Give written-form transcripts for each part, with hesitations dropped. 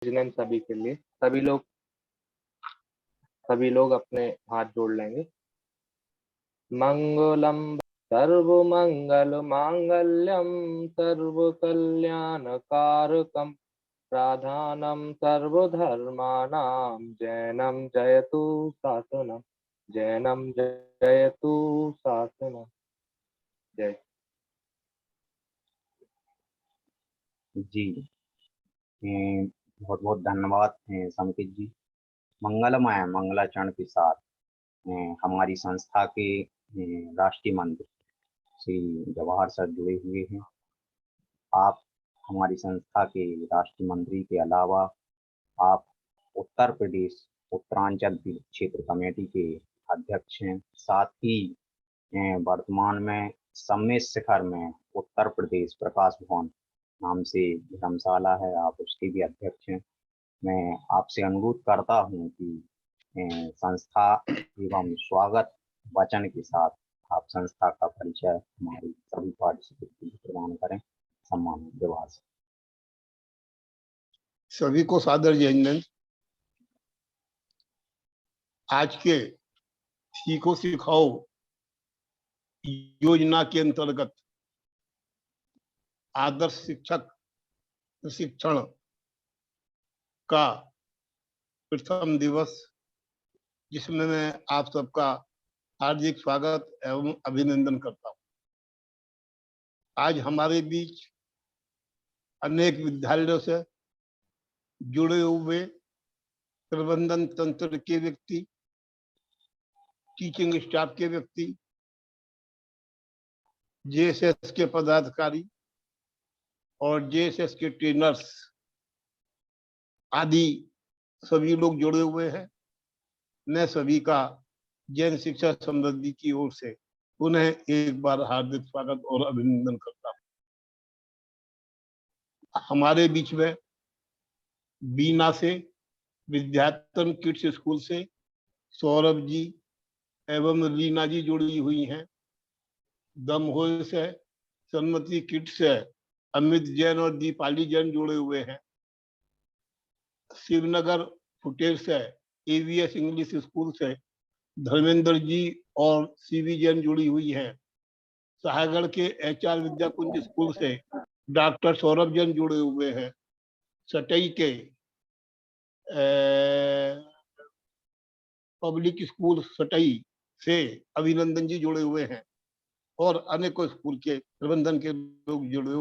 Vigilance सभी के लिए सभी लोग अपने हाथ जोड़ लेंगे। मंगलम सर्वमंगल मांगल्यम सर्वकल्याणकारकम प्रधानम सर्वधर्माणां जैनम जयतु शासनम। जय। जी, बहुत बहुत धन्यवाद संकित जी। मंगलमय मंगलाचरण के साथ हमारी संस्था के राष्ट्रीय मंत्री श्री जवाहर सर जुड़े हुए हैं। आप हमारी संस्था के राष्ट्रीय मंत्री के अलावा आप उत्तर प्रदेश उत्तरांचल क्षेत्र कमेटी के अध्यक्ष हैं। साथ ही वर्तमान में सम्मेत शिखर में उत्तर प्रदेश प्रकाश भवन नाम से धर्मशाला है, आप उसके भी अध्यक्ष हैं। मैं आपसे अनुरोध करता हूं कि संस्था एवं स्वागत वचन के साथ आप संस्था का परिचय हमारी सभी पार्टिसिपेंट को प्रदान करें। सम्मान जवाहर। सभी को सादर जय हिंद। आज के सीखो सिखाओ योजना के अंतर्गत आदर्श शिक्षक प्रशिक्षण का प्रथम दिवस, जिसमें मैं आप सबका हार्दिक स्वागत एवं अभिनंदन करता हूं। आज हमारे बीच अनेक विद्यालयों से जुड़े हुए प्रबंधन तंत्र के व्यक्ति, टीचिंग स्टाफ के व्यक्ति, जेएसएस के पदाधिकारी और जेएसएस के ट्रेनर्स आदि सभी लोग जुड़े हुए हैं। मैं सभी का जैन शिक्षा समृद्धि की ओर से पुनः एक बार हार्दिक स्वागत और अभिनंदन करता हूं। हमारे बीच में बीना से, विद्यार्थन किड्स स्कूल से सौरभ जी एवं रीना जी जुड़ी हुई हैं। दमोह से सन्मति किड्स से अमित जैन और दीपाली जैन जुड़े हुए हैं। शिवनगर फुटेर से एवीएस इंग्लिश स्कूल से धर्मेंद्र जी और सीवी जैन जुड़ी हुई हैं। सहायगढ़ के एचआर विद्याकुंज स्कूल से डॉक्टर सौरभ जैन जुड़े हुए हैं। सटई के पब्लिक स्कूल सटई से अभिनंदन जी जुड़े हुए हैं और अनेकों स्कूल के प्रबंधन के लोग जुड़े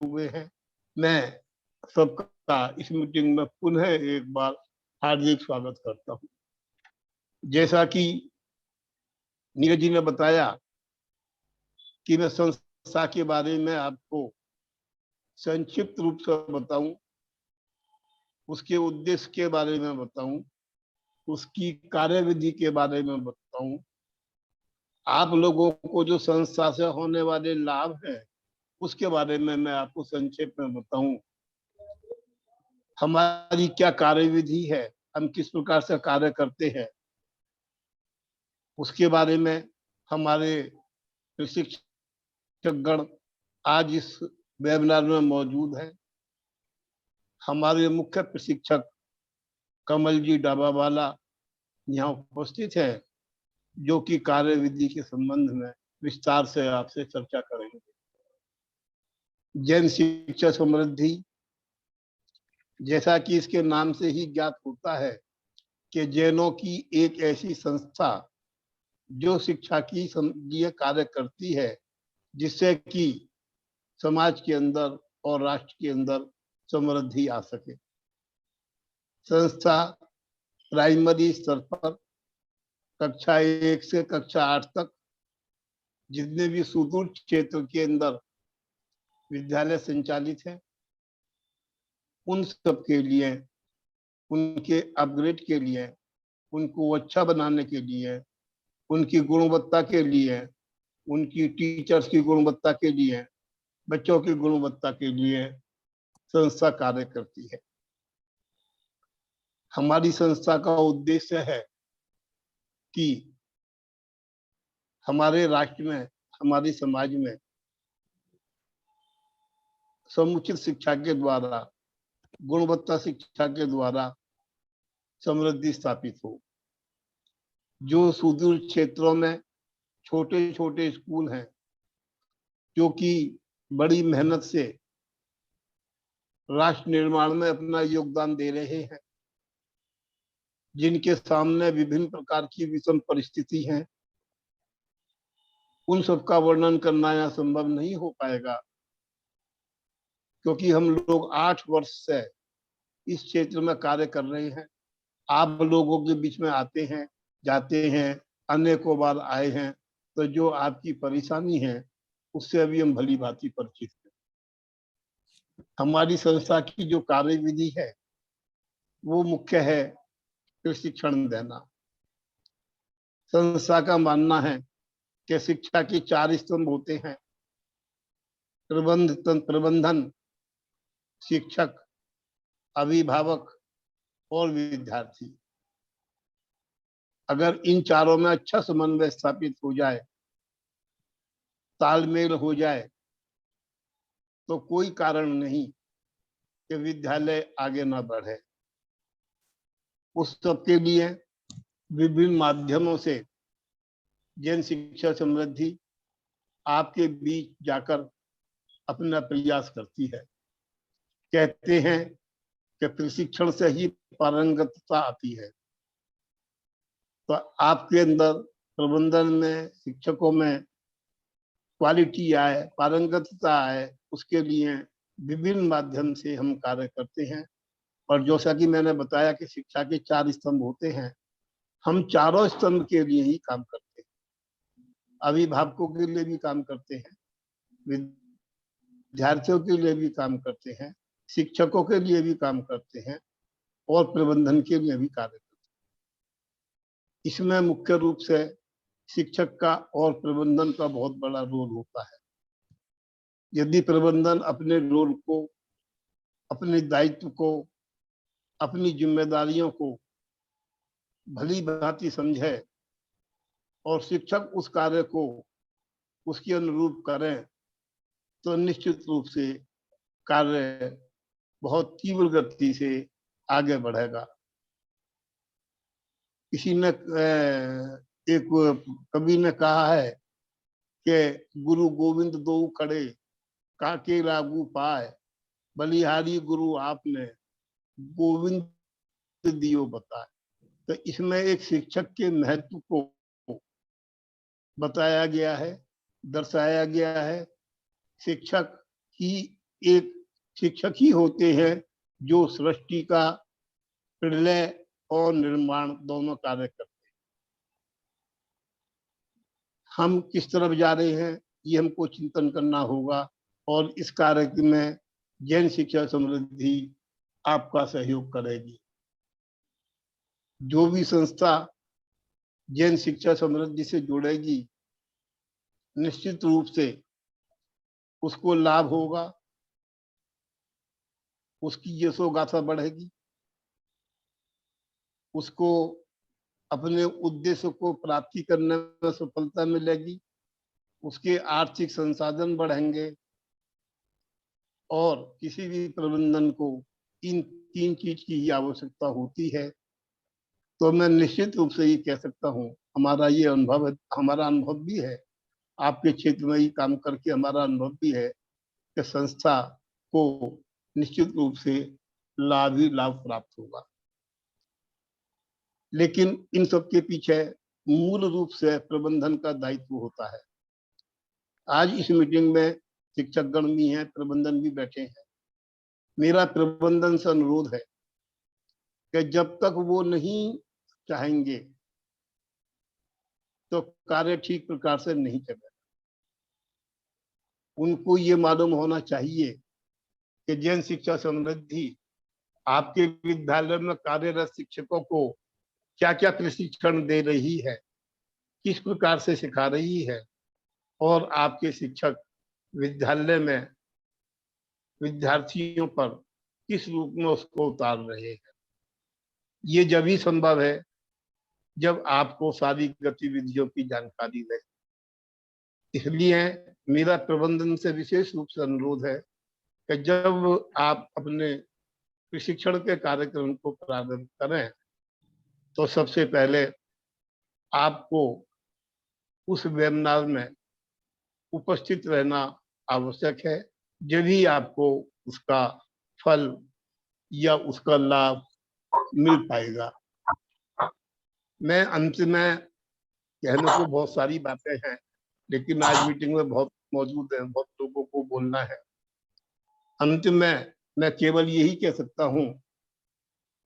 हुए हैं। मैं सबका इस मीटिंग में पुनः एक बार हार्दिक स्वागत करता हूं। जैसा कि नीरज जी ने बताया कि मैं संस्था के बारे में आपको संक्षिप्त रूप से बताऊं, उसके उद्देश्य के बारे में बताऊं, उसकी कार्यविधि के बारे में बताऊं, आप लोगों को जो संस्था से होने वाले लाभ हैं उसके बारे में मैं आपको संक्षेप में बताऊं। हमारी क्या कार्यविधि है, हम किस प्रकार से कार्य करते हैं, उसके बारे में हमारे प्रशिक्षकगण आज इस वेबिनार में मौजूद हैं। हमारे मुख्य प्रशिक्षक कमल जी डाबावाला यहाँ उपस्थित है, जो कि कार्यविधि के संबंध में विस्तार से आपसे चर्चा करेंगे। जैन शिक्षा समृद्धि, जैसा कि इसके नाम से ही ज्ञात होता है कि जैनों की एक ऐसी संस्था जो शिक्षा की संघीय कार्य करती है, जिससे कि समाज के अंदर और राष्ट्र के अंदर समृद्धि आ सके। संस्था प्राइमरी स्तर पर कक्षा 1 से कक्षा 8 तक जितने भी सुदूर क्षेत्र के अंदर विद्यालय संचालित है, उन सब के लिए, उनके अपग्रेड के लिए, उनको अच्छा बनाने के लिए, उनकी गुणवत्ता के लिए, उनकी टीचर्स की गुणवत्ता के लिए, बच्चों की गुणवत्ता के लिए संस्था कार्य करती है। हमारी संस्था का उद्देश्य है कि हमारे राष्ट्र में, हमारे समाज में समुचित शिक्षा के द्वारा गुणवत्ता शिक्षा के द्वारा समृद्धि स्थापित हो। जो सुदूर क्षेत्रों में छोटे छोटे स्कूल हैं, जो कि बड़ी मेहनत से राष्ट्र निर्माण में अपना योगदान दे रहे हैं, जिनके सामने विभिन्न प्रकार की विषम परिस्थिति हैं, उन सबका वर्णन करना यहाँ संभव नहीं हो पाएगा, क्योंकि हम लोग 8 वर्ष से इस क्षेत्र में कार्य कर रहे हैं। आप लोगों के बीच में आते हैं, जाते हैं, अनेकों बार आए हैं, तो जो आपकी परेशानी है उससे अभी हम भली भांति परिचित हैं। हमारी संस्था की जो कार्यविधि है वो मुख्य है प्रशिक्षण देना। संस्था का मानना है कि शिक्षा के 4 स्तंभ होते हैं: प्रबंधन, शिक्षक, अभिभावक और विद्यार्थी। अगर इन चारों में अच्छा समन्वय स्थापित हो जाए, तालमेल हो जाए, तो कोई कारण नहीं कि विद्यालय आगे न बढ़े। उस सब के लिए विभिन्न माध्यमों से जन शिक्षा समृद्धि आपके बीच जाकर अपना प्रयास करती है। कहते हैं कि प्रशिक्षण से ही पारंगतता आती है। तो आपके अंदर प्रबंधन में, शिक्षकों में क्वालिटी आए, पारंगतता आए, उसके लिए विभिन्न माध्यम से हम कार्य करते हैं। और जैसा कि मैंने बताया कि शिक्षा के 4 स्तंभ होते हैं, हम चारों स्तंभ के लिए ही काम करते हैं। अभिभावकों के लिए भी काम करते हैं, विद्यार्थियों के लिए भी काम करते हैं, शिक्षकों के लिए भी काम करते हैं और प्रबंधन के लिए भी कार्य करते हैं। इसमें मुख्य रूप से शिक्षक का और प्रबंधन का बहुत बड़ा रोल होता है। यदि प्रबंधन अपने रोल को, अपने दायित्व को, अपनी जिम्मेदारियों को भली भांति समझे और शिक्षक उस कार्य को उसके अनुरूप करें, तो निश्चित रूप से कार्य बहुत तीव्र गति से आगे बढ़ेगा। किसी ने, एक कवि ने कहा है कि गुरु गोविंद दो खड़े काके लागू पाए, बलिहारी गुरु आपने गोविंद दियो बताए। तो इसमें एक शिक्षक के महत्व को बताया गया है, दर्शाया गया है। शिक्षक ही होते हैं जो सृष्टि का प्रलय और निर्माण दोनों कार्य करते हैं। हम किस तरफ जा रहे हैं, ये हमको चिंतन करना होगा और इस कार्य में जन शिक्षा समृद्धि आपका सहयोग करेगी। जो भी संस्था जन शिक्षा समृद्धि से जुड़ेगी, निश्चित रूप से उसको लाभ होगा, उसकी यशोगाथा बढ़ेगी, उसको अपने उद्देश्य को प्राप्ति करने में सफलता मिलेगी, उसके आर्थिक संसाधन बढ़ेंगे और किसी भी प्रबंधन को इन 3 चीज की ही आवश्यकता होती है। तो मैं निश्चित रूप से ये कह सकता हूँ, हमारा ये अनुभव है, हमारा अनुभव भी है, आपके क्षेत्र में ही काम करके हमारा अनुभव भी है कि संस्था को निश्चित रूप से लाभ ही लाभ प्राप्त होगा। लेकिन इन सब के पीछे मूल रूप से प्रबंधन का दायित्व होता है। आज इस मीटिंग में शिक्षकगण भी हैं, प्रबंधन भी बैठे हैं। मेरा प्रबंधन से अनुरोध है कि जब तक वो नहीं चाहेंगे तो कार्य ठीक प्रकार से नहीं चलेगा। उनको ये मालूम होना चाहिए कि जन शिक्षा समृद्धि आपके विद्यालय में कार्यरत शिक्षकों को क्या क्या प्रशिक्षण दे रही है, किस प्रकार से सिखा रही है और आपके शिक्षक विद्यालय में विद्यार्थियों पर किस रूप में उसको उतार रहे हैं। ये जब ही संभव है जब आपको सारी गतिविधियों की जानकारी है। इसलिए मेरा प्रबंधन से विशेष रूप से अनुरोध है कि जब आप अपने प्रशिक्षण के कार्यक्रम को प्रारंभ करें तो सबसे पहले आपको उस वेबिनार में उपस्थित रहना आवश्यक है। यदि आपको उसका फल या उसका लाभ मिल पाएगा। मैं अंत में कहने को बहुत सारी बातें हैं, लेकिन आज मीटिंग में बहुत मौजूद है, बहुत लोगों को बोलना है। अंत में मैं केवल यही कह सकता हूं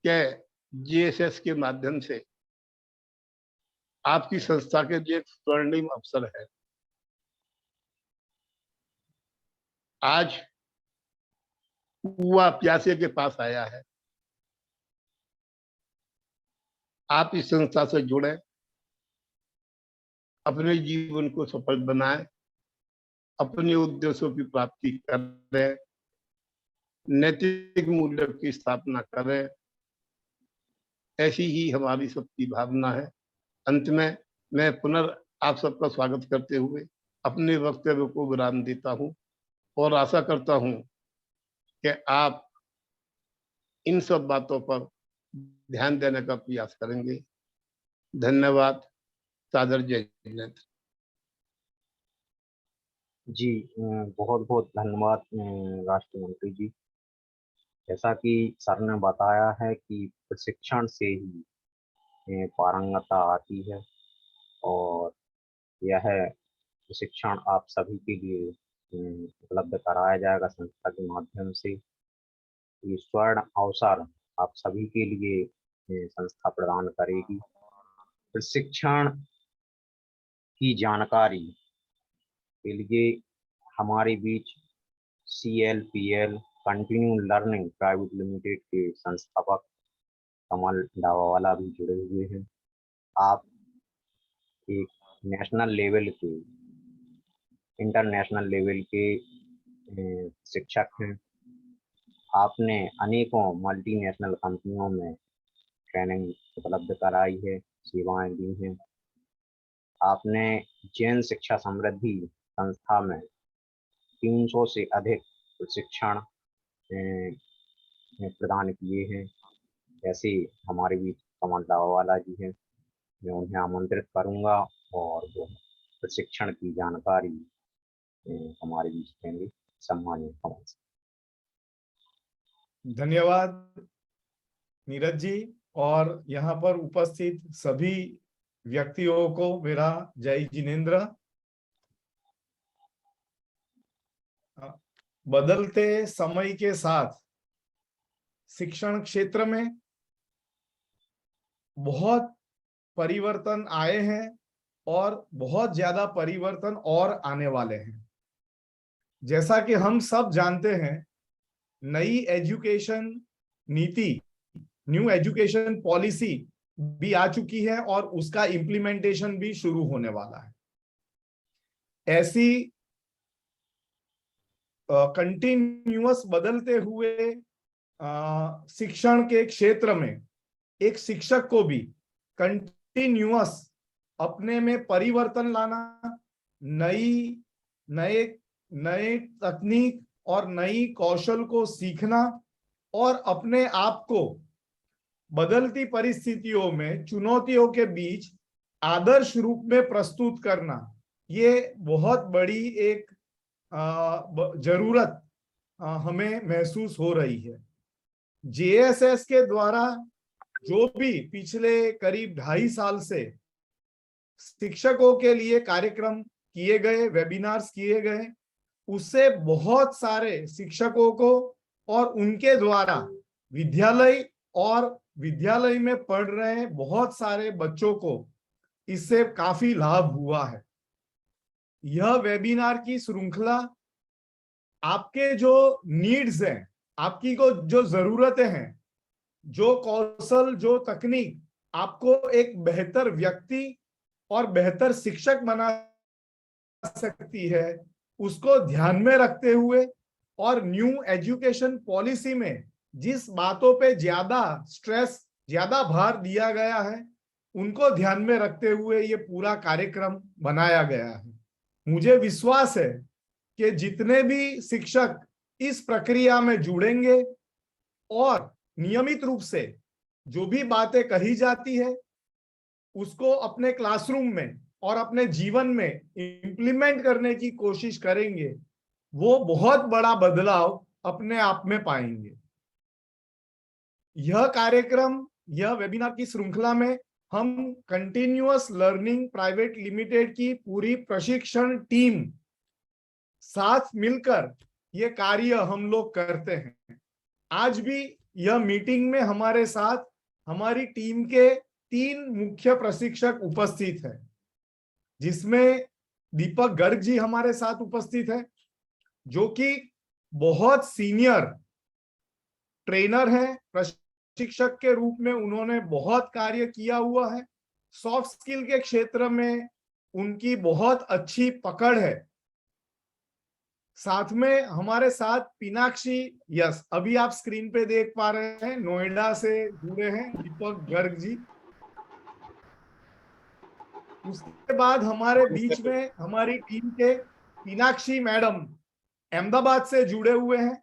कि जीएसएस के माध्यम से आपकी संस्था के लिए एक स्वर्णिम अवसर है। आज कुआं प्यासे के पास आया है। आप इस संस्था से जुड़े, अपने जीवन को सफल बनाएं, अपने उद्देश्यों की प्राप्ति करें, नैतिक मूल्यों की स्थापना करें। ऐसी ही हमारी सबकी भावना है। अंत में मैं पुनः आप सबका स्वागत करते हुए अपने वक्तव्य को विराम देता हूं और आशा करता हूं कि आप इन सब बातों पर ध्यान देने का प्रयास करेंगे। धन्यवाद। सादर जय हिंद। जी, बहुत बहुत धन्यवाद राष्ट्र मंत्री जी। जैसा कि सर ने बताया है कि प्रशिक्षण से ही पारंगतता आती है और यह प्रशिक्षण आप सभी के लिए उपलब्ध कराया जाएगा संस्था के माध्यम से। ये स्वर्ण अवसर आप सभी के लिए संस्था प्रदान करेगी। प्रशिक्षण की जानकारी के लिए हमारे बीच CLPL continue learning private limited के संस्थापक कमल डावावाला भी जुड़े हुए हैं। आप एक नेशनल लेवल के, इंटरनेशनल लेवल के शिक्षक हैं। आपने अनेकों मल्टीनेशनल कंपनियों में ट्रेनिंग उपलब्ध कराई है, सेवाएं दी हैं। आपने जैन शिक्षा समृद्धि संस्था में 300 से अधिक प्रशिक्षण प्रदान किए हैं। ऐसे हमारे बीच कमल डावावाला जी हैं, मैं उन्हें आमंत्रित करूंगा और वो प्रशिक्षण की जानकारी हमारे बीच देंगे। सम्मानीय कमल जी। धन्यवाद नीरज जी, और यहाँ पर उपस्थित सभी व्यक्तियों को मेरा जय जिनेन्द्र। बदलते समय के साथ शिक्षण क्षेत्र में बहुत परिवर्तन आए हैं और बहुत ज्यादा परिवर्तन और आने वाले हैं। जैसा कि हम सब जानते हैं, नई एजुकेशन नीति, न्यू एजुकेशन पॉलिसी भी आ चुकी है और उसका इम्प्लीमेंटेशन भी शुरू होने वाला है। ऐसी कंटिन्यूअस बदलते हुए शिक्षण के क्षेत्र में एक शिक्षक को भी कंटिन्यूअस अपने में परिवर्तन लाना, नए तकनीक और नई कौशल को सीखना और अपने आप को बदलती परिस्थितियों में, चुनौतियों के बीच आदर्श रूप में प्रस्तुत करना, ये बहुत बड़ी एक जरूरत हमें महसूस हो रही है। JSS के द्वारा जो भी पिछले करीब 2.5 साल से शिक्षकों के लिए कार्यक्रम किए गए, वेबिनार्स किए गए, उससे बहुत सारे शिक्षकों को और उनके द्वारा विद्यालय और विद्यालय में पढ़ रहे बहुत सारे बच्चों को इससे काफी लाभ हुआ है। यह वेबिनार की श्रृंखला आपके जो नीड्स हैं, आपकी को जो जरूरतें हैं, जो कौशल, जो तकनीक आपको एक बेहतर व्यक्ति और बेहतर शिक्षक बना सकती है, उसको ध्यान में रखते हुए और न्यू एजुकेशन पॉलिसी में जिस बातों पे ज्यादा स्ट्रेस, ज्यादा भार दिया गया है, उनको ध्यान में रखते हुए ये पूरा कार्यक्रम बनाया गया है। मुझे विश्वास है कि जितने भी शिक्षक इस प्रक्रिया में जुड़ेंगे और नियमित रूप से जो भी बातें कही जाती है उसको अपने क्लासरूम में और अपने जीवन में इम्प्लीमेंट करने की कोशिश करेंगे, वो बहुत बड़ा बदलाव अपने आप में पाएंगे। यह कार्यक्रम, यह वेबिनार की श्रृंखला में हम कंटिन्यूअस लर्निंग प्राइवेट लिमिटेड की पूरी प्रशिक्षण टीम साथ मिलकर ये कार्य हम लोग करते हैं। आज भी यह मीटिंग में हमारे साथ हमारी टीम के 3 मुख्य प्रशिक्षक उपस्थित है, जिसमें दीपक गर्ग जी हमारे साथ उपस्थित है, जो कि बहुत सीनियर ट्रेनर है। प्रशिक्षक के रूप में उन्होंने बहुत कार्य किया हुआ है। सॉफ्ट स्किल के क्षेत्र में उनकी बहुत अच्छी पकड़ है। साथ में हमारे साथ पिनाक्षी, यस अभी आप स्क्रीन पे देख पा रहे हैं, नोएडा से जुड़े हैं दीपक गर्ग जी। उसके बाद हमारे बीच में हमारी टीम के पिनाक्षी मैडम अहमदाबाद से जुड़े हुए हैं।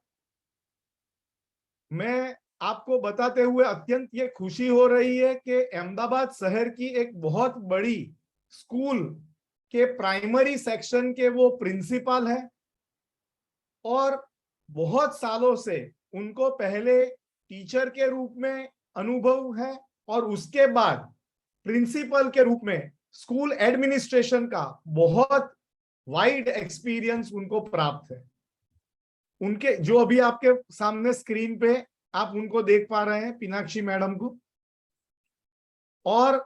मैं आपको बताते हुए अत्यंत ये खुशी हो रही है कि अहमदाबाद शहर की एक बहुत बड़ी स्कूल के प्राइमरी सेक्शन के वो प्रिंसिपल है और बहुत सालों से उनको पहले टीचर के रूप में अनुभव है और उसके बाद प्रिंसिपल के रूप में स्कूल एडमिनिस्ट्रेशन का बहुत वाइड एक्सपीरियंस उनको प्राप्त है। उनके जो अभी आपके सामने स्क्रीन पे आप उनको देख पा रहे हैं, पिनाक्षी मैडम को। और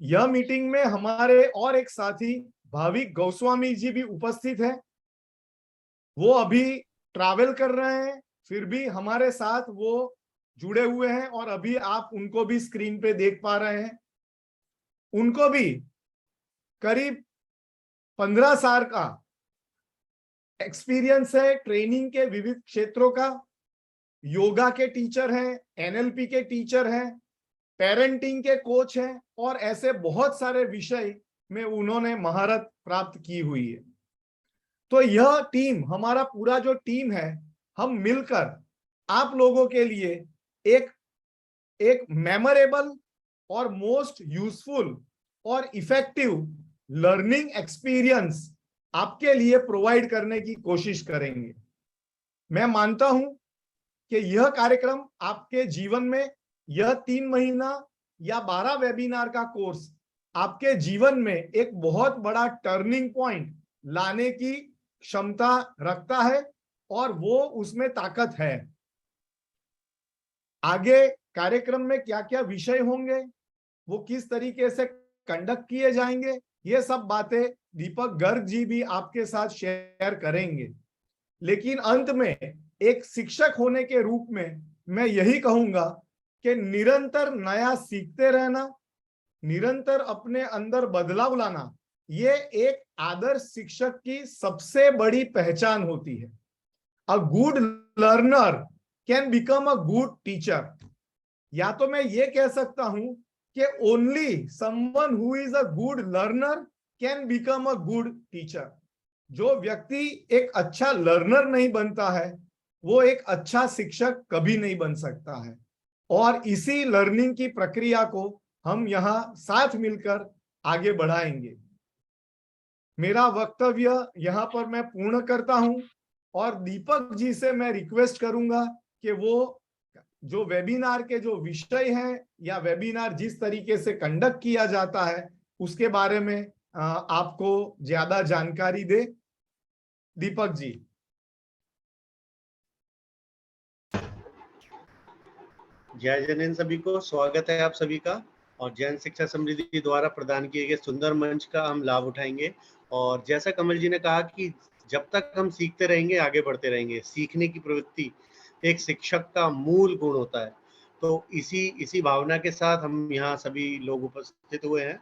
यह मीटिंग में हमारे और एक साथी भाविक गोस्वामी जी भी उपस्थित है। वो अभी ट्रैवल कर रहे हैं, फिर भी हमारे साथ वो जुड़े हुए हैं और अभी आप उनको भी स्क्रीन पे देख पा रहे हैं। उनको भी करीब 15 साल का एक्सपीरियंस है ट्रेनिंग के विविध क्षेत्रों का। योगा के टीचर हैं, एनएलपी के टीचर हैं, पेरेंटिंग के कोच हैं और ऐसे बहुत सारे विषय में उन्होंने महारत प्राप्त की हुई है। तो यह टीम, हमारा पूरा जो टीम है, हम मिलकर आप लोगों के लिए एक मेमोरेबल और मोस्ट यूजफुल और इफेक्टिव लर्निंग एक्सपीरियंस आपके लिए प्रोवाइड करने की कोशिश करेंगे। मैं मानता हूं कि यह कार्यक्रम आपके जीवन में, यह 3 महीना या 12 वेबिनार का कोर्स आपके जीवन में एक बहुत बड़ा टर्निंग पॉइंट लाने की क्षमता रखता है और वो उसमें ताकत है। आगे कार्यक्रम में क्या क्या विषय होंगे, वो किस तरीके से कंडक्ट किए जाएंगे, ये सब बातें दीपक गर्ग जी भी आपके साथ शेयर करेंगे। लेकिन अंत में एक शिक्षक होने के रूप में मैं यही कहूंगा कि निरंतर नया सीखते रहना, निरंतर अपने अंदर बदलाव लाना, ये एक आदर्श शिक्षक की सबसे बड़ी पहचान होती है। A good learner can become a good teacher. या तो मैं ये कह सकता हूं कि only someone who is a good learner can become a good teacher. जो व्यक्ति एक अच्छा लर्नर नहीं बनता है, वो एक अच्छा शिक्षक कभी नहीं बन सकता है। और इसी लर्निंग की प्रक्रिया को हम यहाँ साथ मिलकर आगे बढ़ाएंगे। मेरा वक्तव्य यहाँ पर मैं पूर्ण करता हूं और दीपक जी से मैं रिक्वेस्ट करूंगा कि वो जो वेबिनार के जो विषय हैं या वेबिनार जिस तरीके से कंडक्ट किया जाता है उसके बारे में आपको ज्यादा जानकारी दे। दीपक जी। जय जैन सभी को, स्वागत है आप सभी का। और जैन शिक्षा समृद्धि द्वारा प्रदान किए गए सुंदर मंच का हम लाभ उठाएंगे। और जैसा कमल जी ने कहा कि जब तक हम सीखते रहेंगे आगे बढ़ते रहेंगे। सीखने की प्रवृत्ति एक शिक्षक का मूल गुण होता है। तो इसी भावना के साथ हम यहाँ सभी लोग उपस्थित हुए हैं।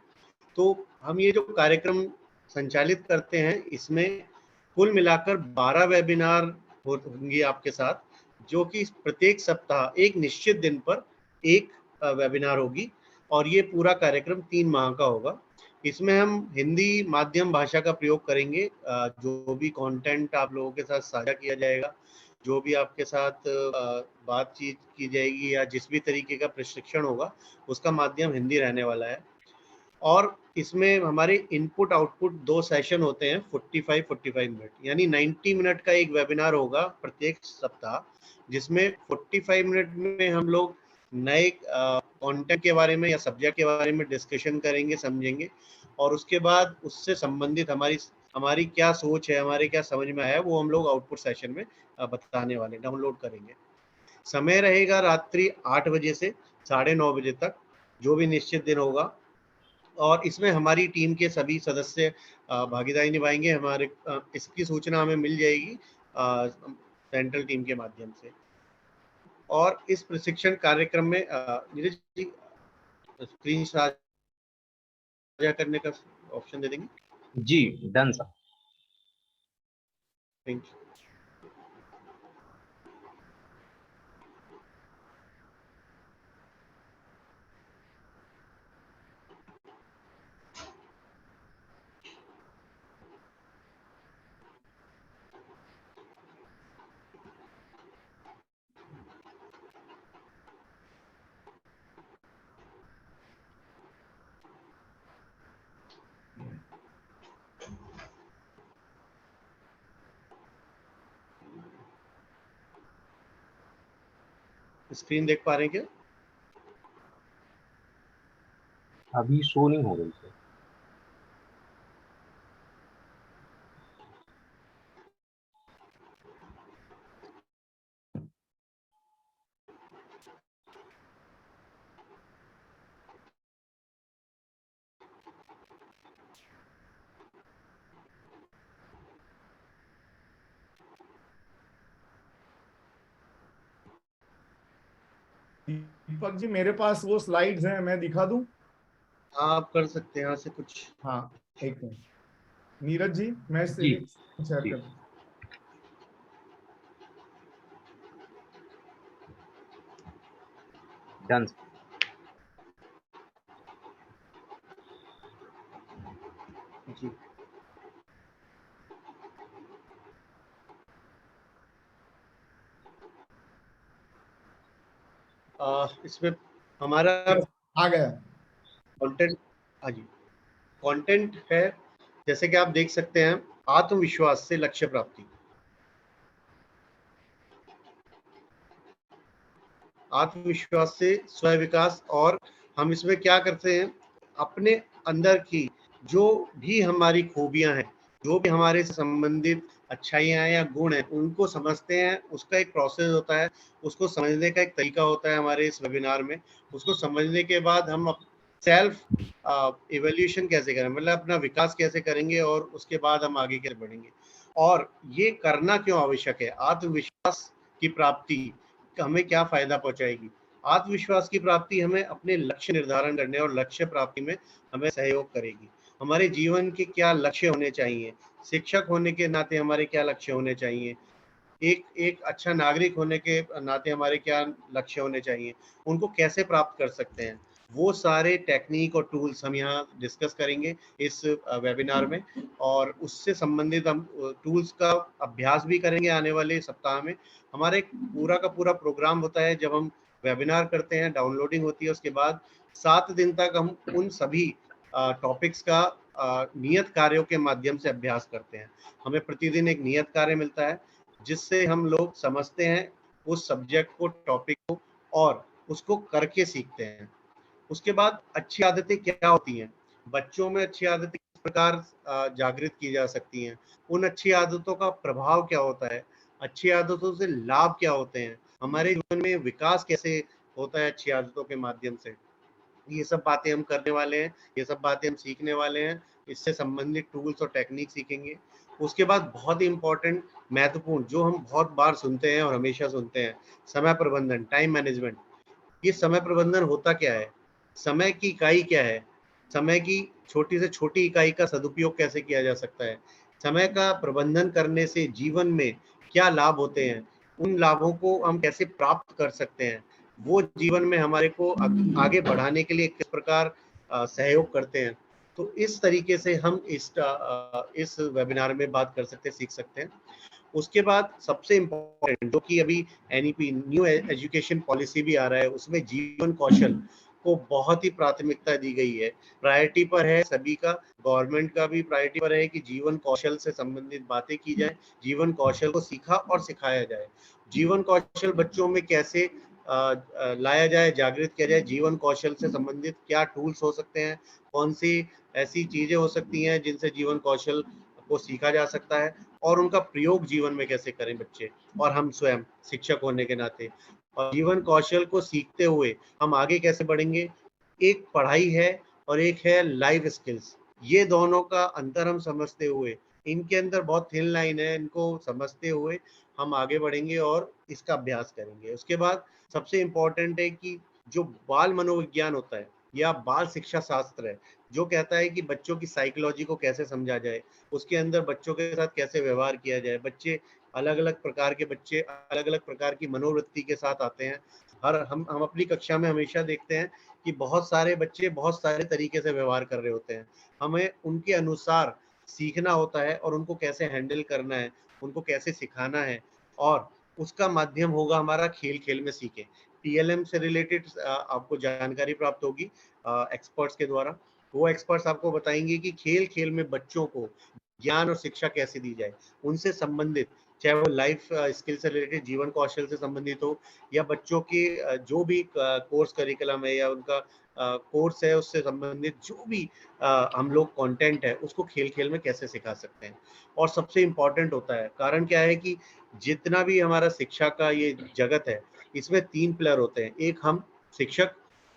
तो हम ये जो कार्यक्रम संचालित करते हैं इसमें कुल मिलाकर 12 वेबिनार होंगे आपके साथ, जो कि प्रत्येक सप्ताह एक निश्चित दिन पर एक वेबिनार होगी और ये पूरा कार्यक्रम 3 माह का होगा। इसमें हम हिंदी माध्यम भाषा का प्रयोग करेंगे। जो भी कंटेंट आप लोगों के साथ साझा किया जाएगा, जो भी आपके साथ बातचीत की जाएगी या जिस भी तरीके का प्रशिक्षण होगा उसका माध्यम हिंदी रहने वाला है। और इसमें हमारे इनपुट आउटपुट 2 सेशन होते हैं 45 मिनट, यानी 90 मिनट का एक वेबिनार होगा प्रत्येक सप्ताह, जिसमें 45 मिनट में हम लोग नए कंटेंट के बारे में या सब्जेक्ट के बारे में डिस्कशन करेंगे, समझेंगे, और उसके बाद उससे संबंधित हमारी क्या सोच है, हमारे क्या समझ में आया, वो हम लोग आउटपुट सेशन में बताने वाले, डाउनलोड करेंगे। समय रहेगा रात्रि 8 बजे से 9:30 बजे तक, जो भी निश्चित दिन होगा, और इसमें हमारी टीम के सभी सदस्य भागीदारी निभाएंगे। हमारे इसकी सूचना हमें मिल जाएगी सेंट्रल टीम के माध्यम से। और इस प्रशिक्षण कार्यक्रम में नीरज जी स्क्रीन साझा करने का ऑप्शन दे देंगे? जी done sir. Thank you. Screen देख पा रहे हैं क्या? अभी शो नहीं हो रही सर। दीपक जी मेरे पास वो स्लाइड्स हैं, मैं दिखा दूं? आप कर सकते हैं यहाँ से कुछ। हाँ एक मिनट, नीरज जी मैं जी शेयर जी कर दूं। डन। जी इसमें हमारा आ गया कंटेंट, हाँ जी, कंटेंट है, जैसे कि आप देख सकते हैं, आत्मविश्वास से लक्ष्य प्राप्ति। आत्मविश्वास से स्व विकास। और हम इसमें क्या करते हैं, अपने अंदर की जो भी हमारी खूबियां हैं, जो भी हमारे से संबंधित अच्छाइयां हैं या गुण हैं, उनको समझते हैं। उसका एक प्रोसेस होता है, उसको समझने का एक तरीका होता है हमारे इस वेबिनार में। उसको समझने के बाद हम सेल्फ इवैल्यूएशन कैसे करें, मतलब अपना विकास कैसे करेंगे, और उसके बाद हम आगे कैसे बढ़ेंगे। और ये करना क्यों आवश्यक है, आत्मविश्वास की प्राप्ति हमें क्या फायदा पहुंचाएगी। आत्मविश्वास की प्राप्ति हमें अपने लक्ष्य निर्धारण करने और लक्ष्य प्राप्ति में हमें सहयोग करेगी। हमारे जीवन के क्या लक्ष्य होने चाहिए, शिक्षक होने के नाते हमारे क्या लक्ष्य होने चाहिए, एक अच्छा नागरिक होने के नाते हमारे क्या लक्ष्य होने चाहिए, उनको कैसे प्राप्त कर सकते हैं, वो सारे टेक्निक और टूल्स हम यहाँ डिस्कस करेंगे इस वेबिनार में। और उससे संबंधित हम टूल्स का अभ्यास भी करेंगे आने वाले सप्ताह में। हमारा एक पूरा का पूरा प्रोग्राम होता है, जब हम वेबिनार करते हैं, डाउनलोडिंग होती है, उसके बाद 7 दिन तक हम उन सभी टॉपिक्स का नियत कार्यों के माध्यम से अभ्यास करते हैं। हमें प्रतिदिन एक नियत कार्य मिलता है, जिससे हम लोग समझते हैं उस सब्जेक्ट को, टॉपिक को, और उसको करके सीखते हैं। उसके बाद अच्छी आदतें क्या होती हैं, बच्चों में अच्छी आदतें किस प्रकार जागृत की जा सकती हैं, उन अच्छी आदतों का प्रभाव क्या होता है, अच्छी आदतों से लाभ क्या होते हैं, हमारे जीवन में विकास कैसे होता है अच्छी आदतों के माध्यम से, ये सब बातें हम करने वाले हैं, ये सब बातें हम सीखने वाले हैं। इससे संबंधित टूल्स और टेक्निक सीखेंगे। उसके बाद बहुत ही इंपॉर्टेंट, महत्वपूर्ण, जो हम बहुत बार सुनते हैं और हमेशा सुनते हैं, समय प्रबंधन, टाइम मैनेजमेंट। ये समय प्रबंधन होता क्या है, समय की इकाई क्या है, समय की छोटी से छोटी इकाई का सदुपयोग कैसे किया जा सकता है, समय का प्रबंधन करने से जीवन में क्या लाभ होते हैं, उन लाभों को हम कैसे प्राप्त कर सकते हैं, वो जीवन में हमारे को आगे बढ़ाने के लिए किस प्रकार सहयोग करते हैं। तो इस तरीके से हम इस वेबिनार में बात कर सकते हैं, सीख सकते हैं। उसके बाद सबसे इम्पोर्टेंट जो कि अभी एनईपी न्यू एजुकेशन पॉलिसी भी आ रहा है, उसमें जीवन कौशल को बहुत ही प्राथमिकता दी गई है, प्रायोरिटी पर है सभी का, गवर्नमेंट का भी प्रायोरिटी पर है कि जीवन कौशल से संबंधित बातें की जाए, जीवन कौशल को सीखा और सिखाया जाए। जीवन कौशल बच्चों में कैसे लाया जाए, जागृत किया जाए, जीवन कौशल से संबंधित क्या टूल्स हो सकते हैं, कौन सी ऐसी चीजें हो सकती हैं जिनसे जीवन कौशल को सीखा जा सकता है और उनका प्रयोग जीवन में कैसे करें बच्चे और हम स्वयं शिक्षक होने के नाते। और जीवन कौशल को सीखते हुए हम आगे कैसे बढ़ेंगे, एक पढ़ाई है और एक है लाइफ स्किल्स, ये दोनों का अंतर हम समझते हुए, इनके अंदर बहुत थिन लाइन है, इनको समझते हुए हम आगे बढ़ेंगे और इसका अभ्यास करेंगे। उसके बाद सबसे इम्पोर्टेंट है कि जो बाल मनोविज्ञान होता है या बाल शिक्षा शास्त्र है, जो कहता है कि बच्चों की साइकोलॉजी को कैसे समझा जाए, उसके अंदर बच्चों के साथ कैसे व्यवहार किया जाए। बच्चे अलग अलग प्रकार के बच्चे अलग अलग प्रकार की मनोवृत्ति के साथ आते हैं। हम अपनी कक्षा में हमेशा देखते हैं कि बहुत सारे बच्चे बहुत सारे तरीके से व्यवहार कर रहे होते हैं, हमें उनके अनुसार सीखना होता है और उनको कैसे हैंडल करना है, उनको कैसे सिखाना है, और उसका माध्यम होगा हमारा खेल खेल में सीखें। टीएलएम से रिलेटेड आपको जानकारी प्राप्त होगी एक्सपर्ट्स के द्वारा। वो एक्सपर्ट्स आपको बताएंगे कि खेल खेल में बच्चों को ज्ञान और शिक्षा कैसे दी जाए, उनसे संबंधित, चाहे वो लाइफ स्किल से रिलेटेड जीवन कौशल से संबंधित हो या बच्चों के जो भी कोर्स करिकुलम है या उनका कोर्स है उससे संबंधित जो भी हम लोग कंटेंट है उसको खेल खेल में कैसे सिखा सकते हैं। और सबसे इम्पोर्टेंट होता है, कारण क्या है कि जितना भी हमारा शिक्षा का ये जगत है, इसमें 3 प्लेयर होते हैं, एक हम शिक्षक,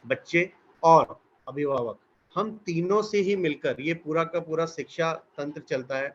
बच्चे और अभिभावक। हम तीनों से ही मिलकर ये पूरा का पूरा शिक्षा तंत्र चलता है।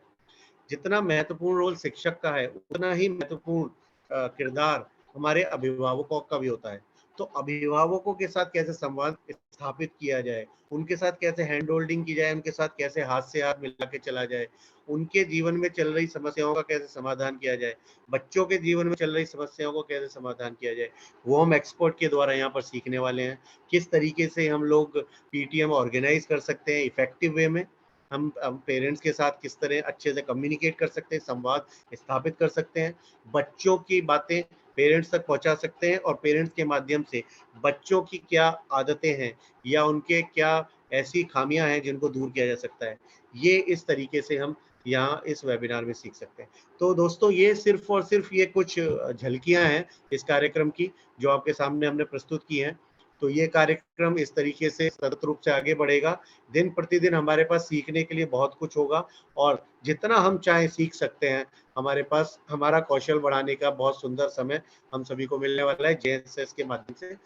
जितना महत्वपूर्ण रोल शिक्षक का है, उतना ही महत्वपूर्ण किरदार हमारे अभिभावकों का भी होता है। तो अभिभावकों के साथ कैसे संवाद स्थापित किया जाए, उनके साथ कैसे हैंड होल्डिंग की जाए, उनके साथ कैसे हाथ से हाथ मिला के चला जाए, उनके जीवन में चल रही समस्याओं का कैसे समाधान किया जाए, बच्चों के जीवन में चल रही समस्याओं को कैसे समाधान किया जाए, वो हम एक्सपर्ट के द्वारा यहाँ पर सीखने वाले हैं। किस तरीके से हम लोग पीटीएम ऑर्गेनाइज कर सकते हैं इफेक्टिव वे में, हम पेरेंट्स के साथ किस तरह अच्छे से कम्युनिकेट कर सकते हैं, संवाद स्थापित कर सकते हैं, बच्चों की बातें पेरेंट्स तक पहुंचा सकते हैं और पेरेंट्स के माध्यम से बच्चों की क्या आदतें हैं या उनके क्या ऐसी खामियां हैं जिनको दूर किया जा सकता है, ये इस तरीके से हम यहाँ इस वेबिनार में सीख सकते हैं। तो दोस्तों ये सिर्फ और सिर्फ ये कुछ झलकियां हैं इस कार्यक्रम की जो आपके सामने हमने प्रस्तुत की हैं। तो ये कार्यक्रम इस तरीके से सतत रूप से आगे बढ़ेगा। दिन प्रतिदिन हमारे पास सीखने के लिए बहुत कुछ होगा और जितना हम चाहें सीख सकते हैं। हमारे पास हमारा कौशल बढ़ाने का बहुत सुंदर समय हम सभी को मिलने वाला है जेएसएस के माध्यम से।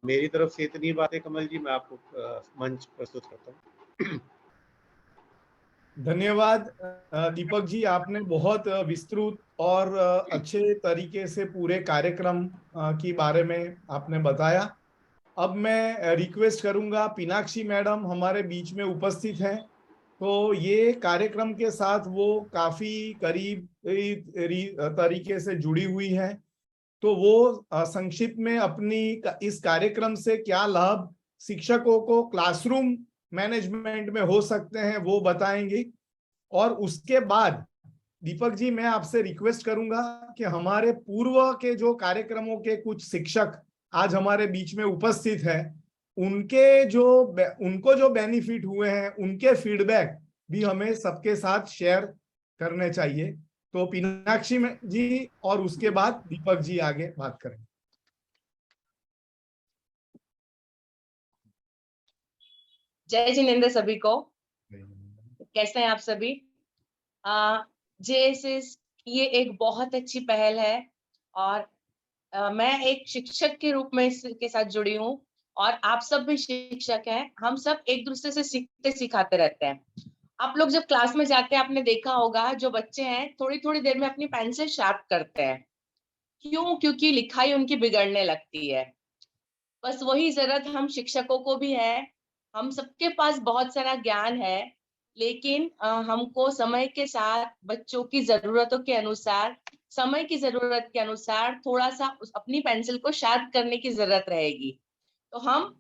मेरी तरफ से इतनी बातें कमल जी, मैं आपको मंच प्रस्तुत करता हूँ। धन्यवाद दीपक जी, आपने बहुत विस्तृत और अच्छे तरीके से पूरे कार्यक्रम के बारे में आपने बताया। अब मैं रिक्वेस्ट करूंगा, मीनाक्षी मैडम हमारे बीच में उपस्थित हैं, तो ये कार्यक्रम के साथ वो काफी करीब तरीके से जुड़ी हुई है, तो वो संक्षिप्त में अपनी इस कार्यक्रम से क्या लाभ शिक्षकों को क्लासरूम मैनेजमेंट में हो सकते हैं वो बताएंगी। और उसके बाद दीपक जी मैं आपसे रिक्वेस्ट करूंगा कि हमारे पूर्व के जो कार्यक्रमों के कुछ शिक्षक आज हमारे बीच में उपस्थित हैं, उनको जो बेनिफिट हुए हैं उनके फीडबैक भी हमें सबके साथ शेयर करने चाहिए। तो मीनाक्षी जी और उसके बाद दीपक जी आगे बात करें। जय जिनेंद्र सभी को। कैसे हैं आप सभी? जेएसएस ये एक बहुत अच्छी पहल है और मैं एक शिक्षक के रूप में इसके साथ जुड़ी हूँ और आप सब भी शिक्षक हैं। हम सब एक दूसरे से सीखते सिखाते रहते हैं। आप लोग जब क्लास में जाते हैं आपने देखा होगा जो बच्चे हैं थोड़ी थोड़ी देर में अपनी पेंसिल शार्प करते हैं। क्यों? क्योंकि लिखाई उनकी बिगड़ने लगती है। बस वही जरूरत हम शिक्षकों को भी है। हम सबके पास बहुत सारा ज्ञान है, लेकिन हमको समय के साथ बच्चों की जरूरतों के अनुसार, समय की जरूरत के अनुसार थोड़ा सा अपनी पेंसिल को शार्प करने की जरूरत रहेगी। तो हम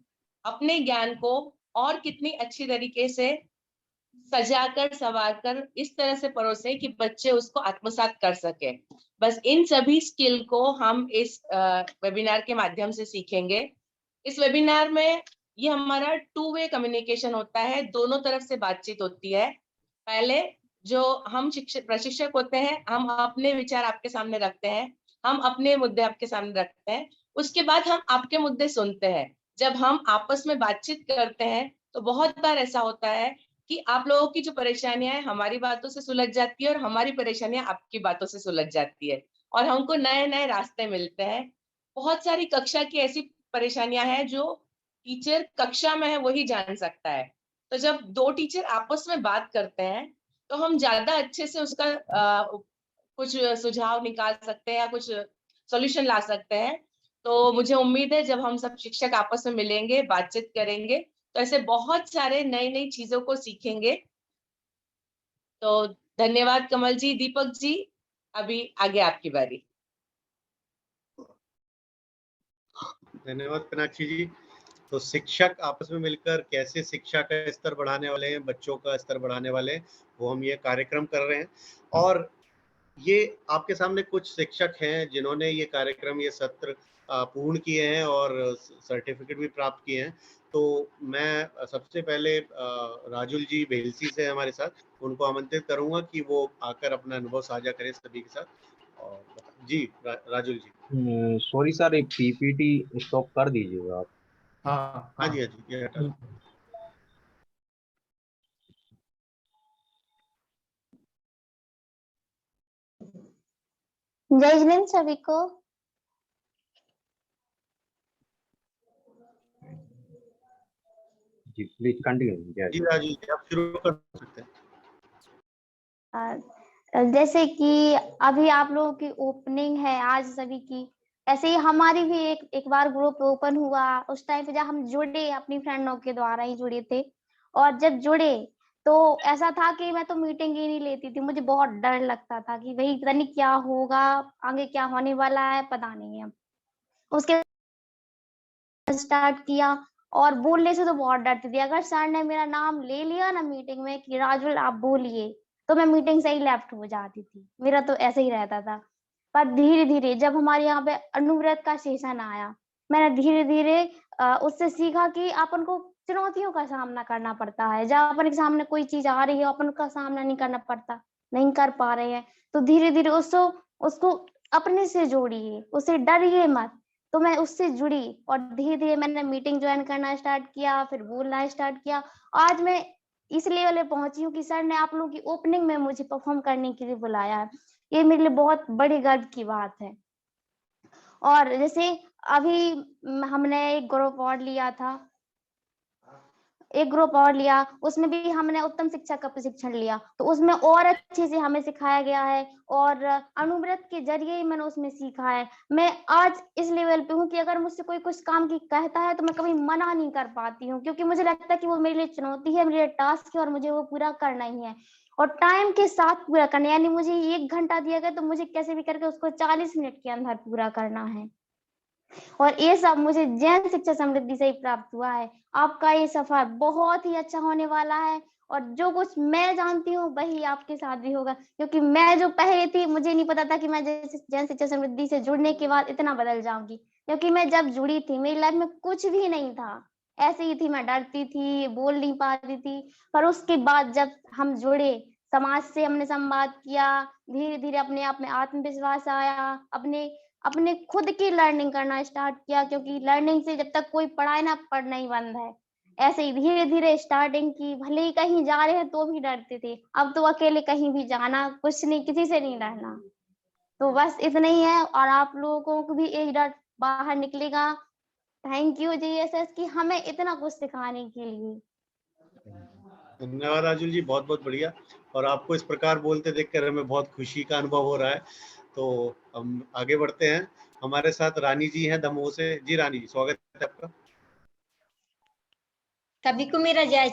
अपने ज्ञान को और कितनी अच्छी तरीके से सजाकर संवारकर इस तरह से परोसे कि बच्चे उसको आत्मसात कर सके। बस इन सभी स्किल को हम इस वेबिनार के माध्यम से सीखेंगे। इस वेबिनार में ये हमारा 2 वे कम्युनिकेशन होता है, दोनों तरफ से बातचीत होती है। पहले जो हम प्रशिक्षक होते हैं, हम अपने विचार आपके सामने रखते हैं, हम अपने मुद्दे आपके सामने रखते हैं। उसके बाद हम आपके मुद्दे सुनते हैं। जब हम आपस में बातचीत करते हैं तो बहुत बार ऐसा होता है कि आप लोगों की जो परेशानियां हैं हमारी बातों से सुलझ जाती है और हमारी परेशानियां आपकी बातों से सुलझ जाती है और हमको नए नए रास्ते मिलते हैं। बहुत सारी कक्षा की ऐसी परेशानियां हैं जो टीचर कक्षा में है वही जान सकता है। तो जब 2 टीचर आपस में बात करते हैं तो हम ज्यादा अच्छे से उसका कुछ सुझाव निकाल सकते हैं या कुछ सॉल्यूशन ला सकते हैं। तो मुझे उम्मीद है जब हम सब शिक्षक आपस में मिलेंगे, बातचीत करेंगे तो ऐसे बहुत सारे नई नई चीजों को सीखेंगे। तो धन्यवाद कमल जी, दीपक जी, अभी आगे आपकी बारी। धन्यवाद मीनाक्षी जी। तो शिक्षक आपस में मिलकर कैसे शिक्षा का स्तर बढ़ाने वाले हैं, बच्चों का स्तर बढ़ाने वाले हैं, वो हम ये कार्यक्रम कर रहे हैं। और ये आपके सामने कुछ शिक्षक हैं जिन्होंने ये कार्यक्रम, ये सत्र पूर्ण किए हैं और सर्टिफिकेट भी प्राप्त किए हैं। तो मैं सबसे पहले राजुल जी भेलसी से हमारे साथ, उनको आमंत्रित करूंगा कि वो आकर अपना अनुभव साझा करें सभी के साथ। और जी राजुल जी। सॉरी सर, एक पीपीटी स्टॉप कर दीजिएगा आप। हाँ हाँ जी, हाँ जी, ये हटा। जय हिंद सभी को। जी प्लीज कंटिन्यू। जी राजुल जी, आप शुरू कर सकते हैं। जैसे कि अभी आप लोगों की ओपनिंग है आज सभी की, ऐसे ही हमारी भी एक बार ग्रुप ओपन हुआ। उस टाइम पे जब हम जुड़े अपनी फ्रेंडों के द्वारा ही जुड़े थे, और जब जुड़े तो ऐसा था कि मैं तो मीटिंग ही नहीं लेती थी। मुझे बहुत डर लगता था कि भाई पता नहीं क्या होगा, आगे क्या होने वाला है पता नहीं है। उसके स्टार्ट किया और बोलने से तो बहुत डरती थी। अगर सर ने मेरा नाम ले लिया ना मीटिंग में कि राजुल आप बोलिए, तो मैं मीटिंग से ही लेफ्ट हो जाती थी। मेरा तो ऐसे ही रहता था। पर धीरे धीरे जब हमारे यहाँ पे अनुव्रत का सेशन आया, मैंने धीरे धीरे उससे सीखा कि अपन को चुनौतियों का सामना करना पड़ता है। जब अपन के सामने कोई चीज आ रही है, अपन का सामना नहीं करना पड़ता, नहीं कर पा रहे हैं, तो धीरे धीरे उसको अपने से जोड़िए, उससे डरिए मत। तो मैं उससे जुड़ी और धीरे धीरे मैंने मीटिंग ज्वाइन करना स्टार्ट किया, फिर बोलना स्टार्ट किया। आज मैं इस लेवल पे पहुंची हूँ कि सर ने आप लोगों की ओपनिंग में मुझे परफॉर्म करने के लिए बुलाया है। ये मेरे लिए बहुत बड़ी गर्व की बात है। और जैसे अभी हमने एक ग्रुप और लिया, उसमें भी हमने उत्तम शिक्षा का प्रशिक्षण लिया, तो उसमें और अच्छे से हमें सिखाया गया है और अनुव्रत के जरिए ही मैंने उसमें सीखा है। मैं आज इस लेवल पे हूँ कि अगर मुझसे कोई कुछ काम की कहता है तो मैं कभी मना नहीं कर पाती हूँ, क्योंकि मुझे लगता है कि वो मेरे लिए चुनौती है, मेरे लिए टास्क है और मुझे वो पूरा करना ही है और टाइम के साथ पूरा करना। यानी मुझे 1 घंटा दिया गया तो मुझे कैसे भी करके उसको 40 मिनट के अंदर पूरा करना है। और ये सब मुझे जैन शिक्षा समृद्धि से ही प्राप्त हुआ है। आपका ये सफर बहुत ही अच्छा होने वाला है और जो कुछ मैं जानती हूँ वही आपके साथ भी होगा, क्योंकि मैं जो पहले थी मुझे नहीं पता था कि मैं जैन शिक्षा समृद्धि से जुड़ने के बाद इतना बदल जाऊंगी। क्योंकि मैं जब जुड़ी थी मेरी लाइफ में कुछ भी नहीं था, ऐसे ही थी, मैं डरती थी, बोल नहीं पाती थी। पर उसके बाद जब हम जुड़े, समाज से हमने संवाद किया, धीरे धीरे अपने आप में आत्मविश्वास आया, अपने खुद की लर्निंग करना स्टार्ट किया, क्योंकि लर्निंग से जब तक कोई पढ़ाए ना, पढ़ना ही बंद है। ऐसे ही धीरे धीरे स्टार्टिंग की, भले ही कहीं जा रहे हैं तो भी डरते थे, अब तो अकेले कहीं भी जाना, कुछ नहीं, किसी से नहीं डरना। तो बस इतना ही है और आप लोगों को भी यही डर बाहर निकलेगा। थैंक यू जीएसएस की हमें इतना कुछ सिखाने के लिए। धन्यवाद राजुल जी, बहुत बहुत बढ़िया। और आपको इस प्रकार बोलते देखकर हमें बहुत खुशी का अनुभव हो रहा है। तो हम आगे बढ़ते हैं। हमारे साथ रानी जी हैं दमोह से। जी रानी जी, स्वागत है आपका। सभी को मेरा जय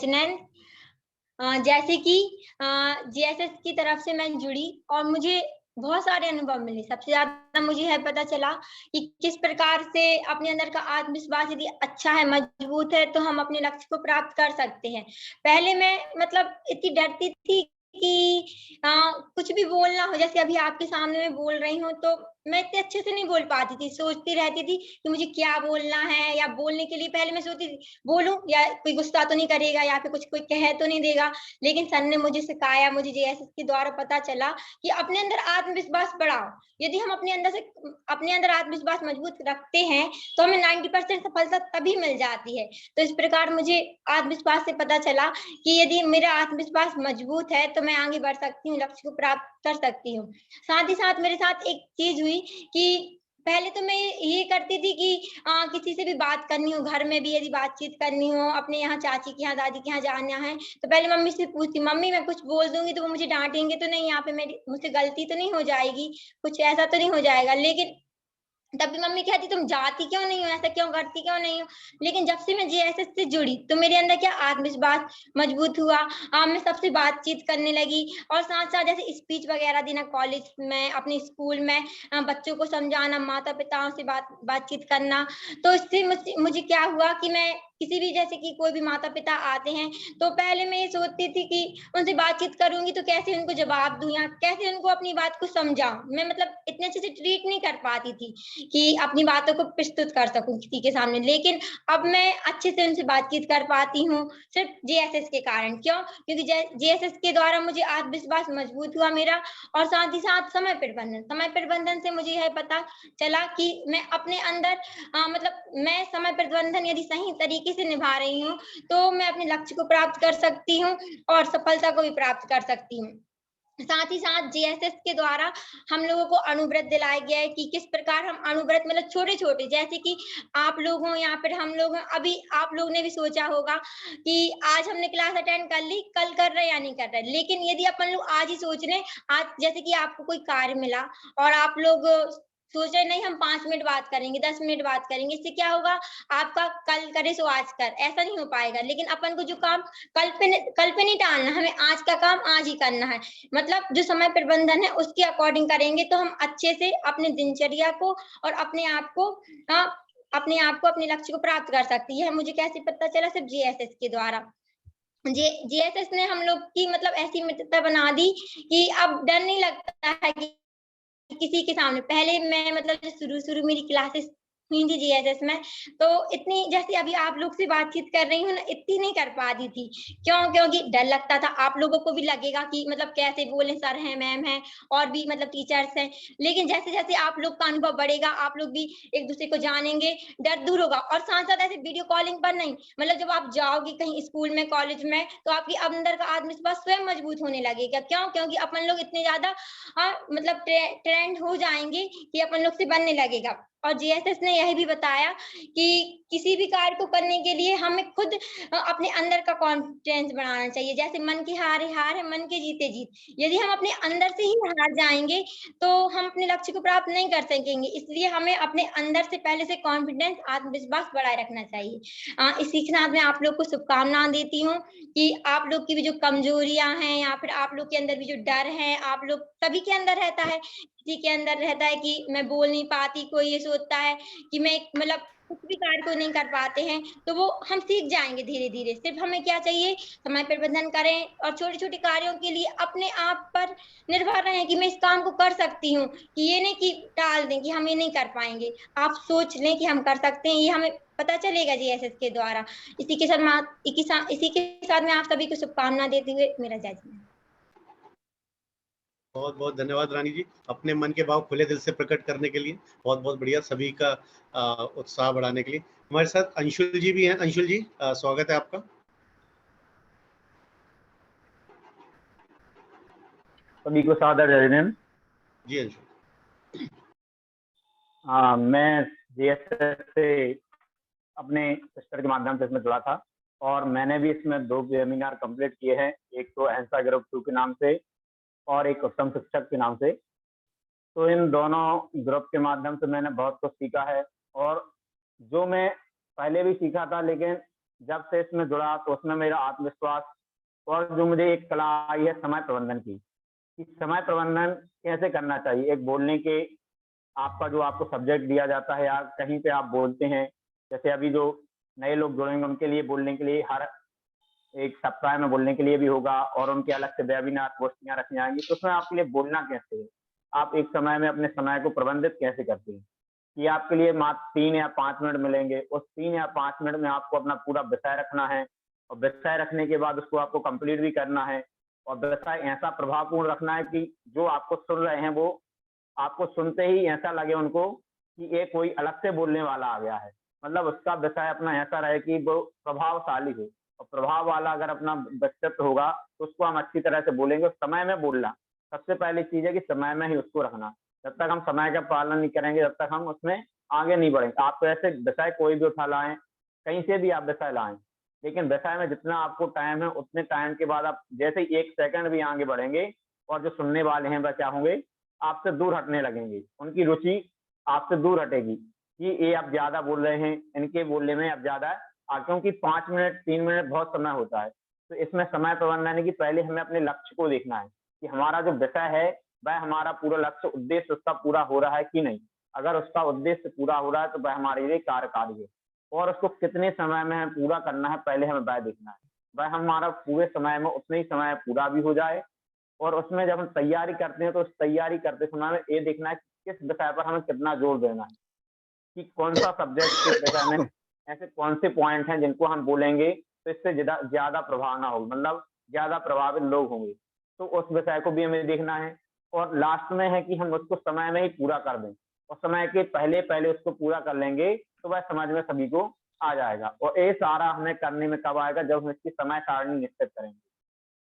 जैसे कि जीएसएस की तरफ से मैं जुड़ी और मुझे बहुत सारे अनुभव मिले। सबसे ज्यादा मुझे यह पता चला कि किस प्रकार से अपने अंदर का आत्मविश्वास यदि अच्छा है, मजबूत है, तो हम अपने लक्ष्य को प्राप्त कर सकते हैं। पहले मैं मतलब इतनी डरती थी कि कुछ भी बोलना हो, जैसे अभी आपके सामने मैं बोल रही हूँ, तो मैं इतने अच्छे से नहीं बोल पाती थी। सोचती रहती थी कि मुझे क्या बोलना है, या बोलने के लिए पहले मैं सोचती थी बोलूं या कोई गुस्सा तो नहीं करेगा, या फिर कुछ कोई कह तो नहीं देगा। लेकिन सर ने मुझे सिखाया, मुझे जेएसएस के द्वारा पता चला कि अपने अंदर आत्मविश्वास बढ़ाओ। यदि हम अपने अंदर आत्मविश्वास मजबूत रखते हैं, तो हमें 90% सफलता तभी मिल जाती है। तो इस प्रकार मुझे आत्मविश्वास से पता चला कि यदि मेरा आत्मविश्वास मजबूत है, तो मैं आगे बढ़ सकती हूँ, लक्ष्य को प्राप्त कर सकती हूँ। साथ ही साथ मेरे साथ एक चीज हुई कि पहले तो मैं ये करती थी कि किसी से भी बात करनी हो, घर में भी यदि बातचीत करनी हो, अपने यहाँ चाची के यहाँ, दादी के यहाँ जाना है, तो पहले मम्मी से पूछती, मम्मी मैं कुछ बोल दूंगी तो वो मुझे डांटेंगे तो नहीं, यहाँ पे मुझसे गलती तो नहीं हो जाएगी, कुछ ऐसा तो नहीं हो जाएगा। लेकिन तब भी मम्मी कहती तुम जाती क्यों नहीं हो, ऐसा क्यों करती क्यों नहीं हो। लेकिन जब से मैं जेएसएस से जुड़ी, तो मेरे अंदर क्या आत्मविश्वास मजबूत हुआ। मैं सबसे बातचीत करने लगी, और साथ साथ जैसे स्पीच वगैरह देना कॉलेज में, अपने स्कूल में बच्चों को समझाना, माता पिताओं से बातचीत करना। तो इससे मुझे क्या हुआ कि मैं किसी भी, जैसे कि कोई भी माता पिता आते हैं, तो पहले मैं ये सोचती थी कि उनसे बातचीत करूंगी तो कैसे उनको जवाब दूं, या कैसे उनको अपनी बात को समझाऊं। मैं मतलब इतने अच्छे से ट्रीट नहीं कर पाती थी कि अपनी बातों को प्रस्तुत कर सकूं किसी के सामने। लेकिन अब मैं अच्छे से उनसे बातचीत कर पाती हूँ, सिर्फ जेएसएस के कारण। क्यों? क्योंकि जेएसएस के द्वारा मुझे आत्मविश्वास मजबूत हुआ मेरा। और साथ ही साथ समय प्रबंधन से मुझे यह पता चला कि मैं अपने अंदर मतलब मैं समय प्रबंधन यदि सही तरीके से निभा रही हूँ, तो मैं अपने लक्ष्य को प्राप्त कर सकती हूँ और सफलता को भी प्राप्त कर सकती हूँ। साथ ही साथ जेएसएस के द्वारा हम लोगों को अनुव्रत दिलाया गया है कि किस प्रकार हम अनुव्रत, मतलब छोटे-छोटे, जैसे कि आप लोग हो या फिर हम लोग हैं, अभी आप लोग ने भी सोचा होगा कि आज हमने क्लास अटेंड कर ली, कल कर रहे हैं या नहीं कर रहे। लेकिन यदि अपन लोग आज ही सोच रहे हैं, आज जैसे कि आपको कोई कार्य मिला और आप लोग सोच रहे नहीं हम 5 मिनट बात करेंगे, 10 मिनट बात करेंगे, इससे क्या होगा, आपका कल करे सो आज कर, ऐसा नहीं हो पाएगा। लेकिन अपन को जो काम कल पे नहीं टालना, हमें आज का काम आज ही करना है। मतलब जो समय प्रबंधन है उसके अकॉर्डिंग करेंगे, तो हम अच्छे से अपने दिनचर्या को और अपने आप को अपने लक्ष्य को प्राप्त कर सकते हैं। यह मुझे कैसे पता चला? सिर्फ जेएसएस के द्वारा। जेएसएस ने हम लोग की मतलब ऐसी मित्रता बना दी कि अब डर नहीं लगता है कि किसी के सामने। पहले मैं मतलब शुरू मेरी क्लासेस हुई थी जेएसएस में, तो इतनी, जैसे अभी आप लोग से बातचीत कर रही हूँ ना, इतनी नहीं कर पाती थी। क्यों? क्योंकि डर लगता था। आप लोगों को भी लगेगा कि मतलब कैसे बोले, सर हैं, मैम हैं, और भी मतलब टीचर्स हैं। लेकिन जैसे-जैसे आप लोग का अनुभव बढ़ेगा, आप लोग भी एक-दूसरे को जानेंगे, डर दूर होगा। और साथ-साथ ऐसे वीडियो कॉलिंग पर नहीं, मतलब जब आप जाओगे कहीं स्कूल में, कॉलेज में, तो आपके अंदर का आत्मविश्वास स्वयं मजबूत होने लगेगा। क्यों? क्योंकि अपन लोग इतने ज़्यादा मतलब ट्रेंड हो जाएँगे कि अपन लोग से बनने लगेगा। और जेएसएस ने यह भी बताया कि किसी भी कार्य को करने के लिए हमें खुद अपने अंदर का कॉन्फिडेंस बढ़ाना चाहिए। जैसे मन की हार है हार है, मन के जीते जीत। यदि हम अपने अंदर से ही हार जाएँगे, तो हम अपने लक्ष्य को प्राप्त नहीं कर सकेंगे। इसलिए हमें अपने अंदर से पहले से कॉन्फिडेंस, आत्मविश्वास बढ़ाए रखना चाहिए। इसी के साथ मैं आप लोग को शुभकामनाएँ देती हूँ कि आप लोग की भी जो कमजोरियाँ हैं, या फिर आप लोग के अंदर भी जो डर है, आप लोग सभी के अंदर रहता है। किसी के अंदर रहता है कि मैं बोल नहीं पाती, कोई ये सोचता है कि मैं मतलब कुछ भी कार्य को नहीं कर पाते हैं, तो वो हम सीख जाएँगे धीरे-धीरे। सिर्फ हमें क्या चाहिए, समय प्रबंधन करें और छोटे-छोटे कार्यों के लिए अपने आप पर निर्भर रहें कि मैं इस काम को कर सकती हूँ, कि ये नहीं कि टाल दें कि हम ये नहीं कर पाएँगे। आप सोच लें कि हम कर सकते हैं, ये हमें पता चलेगा जेएसएस के द्वारा। इसी के साथ मैं आप सभी को शुभकामना देते हुए मेरा जय जय। बहुत बहुत धन्यवाद रानी जी, अपने मन के भाव खुले दिल से प्रकट करने के लिए। बहुत बहुत बढ़िया, सभी का उत्साह बढ़ाने के लिए। हमारे साथ अंशुल जी भी हैं। अंशुल जी, स्वागत है आपका। सभी को सादर जय हिंद। जी अंशुल। मैं जेएसएस से अपने सिस्टर के माध्यम से इसमें जुड़ा था, और मैंने भी इसमें 2 वेबिनार कंप्लीट किए हैं, एक तो एंसा ग्रुप 2 के नाम से और एक उत्तम शिक्षक के नाम से। तो इन दोनों ग्रुप के माध्यम से मैंने बहुत कुछ सीखा है, और जो मैं पहले भी सीखा था, लेकिन जब से इसमें जुड़ा तो उसमें मेरा आत्मविश्वास और जो मुझे एक कला आई है समय प्रबंधन की, कि समय प्रबंधन कैसे करना चाहिए। एक बोलने के आपका जो आपको सब्जेक्ट दिया जाता है या कहीं पे आप बोलते हैं, जैसे अभी जो नए लोग जुड़ेंगे उनके लिए बोलने के लिए हर एक सप्ताह में बोलने के लिए भी होगा और उनके अलग से वेबिनार गोष्ठियां रखी जाएंगी। तो उसमें आपके लिए बोलना कैसे है, आप एक समय में अपने समय को प्रबंधित कैसे करते हैं कि आपके लिए मात्र 3 या 5 मिनट मिलेंगे, उस 3 या 5 मिनट में आपको अपना पूरा विषय रखना है और विषय रखने के बाद उसको आपको कंप्लीट भी करना है और विषय ऐसा प्रभावपूर्ण रखना है कि जो आपको सुन रहे हैं वो आपको सुनते ही ऐसा लगे उनको कि ये कोई अलग से बोलने वाला आ गया है। मतलब उसका विषय अपना ऐसा रहे कि वो प्रभावशाली हो और प्रभाव वाला अगर अपना व्यक्तित्व होगा तो उसको हम अच्छी तरह से बोलेंगे। समय में बोलना सबसे पहली चीज है कि समय में ही उसको रखना। जब तक हम समय का पालन नहीं करेंगे जब तक हम उसमें आगे नहीं बढ़ेंगे। आप तो ऐसे विषय कोई भी उठा लाएं, कहीं से भी आप विषय लाएं, लेकिन विषय में जितना आपको टाइम है उतने टाइम के बाद आप जैसे ही 1 सेकंड भी आगे बढ़ेंगे और जो सुनने वाले हैं वह क्या होंगे, आपसे दूर हटने लगेंगे, उनकी रुचि आपसे दूर हटेगी कि ये अब ज्यादा बोल रहे हैं, इनके बोलने में अब ज्यादा क्योंकि 5 मिनट 3 मिनट बहुत समय होता है। तो इसमें समय प्रबंधन है कि पहले हमें अपने लक्ष्य को देखना है कि हमारा जो विषय है वह हमारा पूरा लक्ष्य उद्देश्य उसका पूरा हो रहा है कि नहीं। अगर उसका उद्देश्य पूरा हो रहा है तो वह हमारे लिए कार्यकारी है और उसको कितने समय में हमें पूरा करना है पहले हमें वह देखना है। वह हमारा पूरे समय में उतने ही समय पूरा भी हो जाए और उसमें जब हम तैयारी करते हैं तो उस तैयारी करते समय में ये देखना है कि किस विषय पर हमें कितना जोर देना है कि कौन सा सब्जेक्ट किस विषय में ऐसे कौन से पॉइंट हैं जिनको हम बोलेंगे तो इससे ज्यादा प्रभाव ना हो, मतलब ज्यादा प्रभावित लोग होंगे। तो उस विषय को भी हमें देखना है और लास्ट में है कि हम उसको समय में ही पूरा कर दें और समय के पहले पहले उसको पूरा कर लेंगे तो वह समझ में सभी को आ जाएगा। और ये सारा हमें करने में कब आएगा, जब हम इसकी समय सारणी निश्चित करेंगे।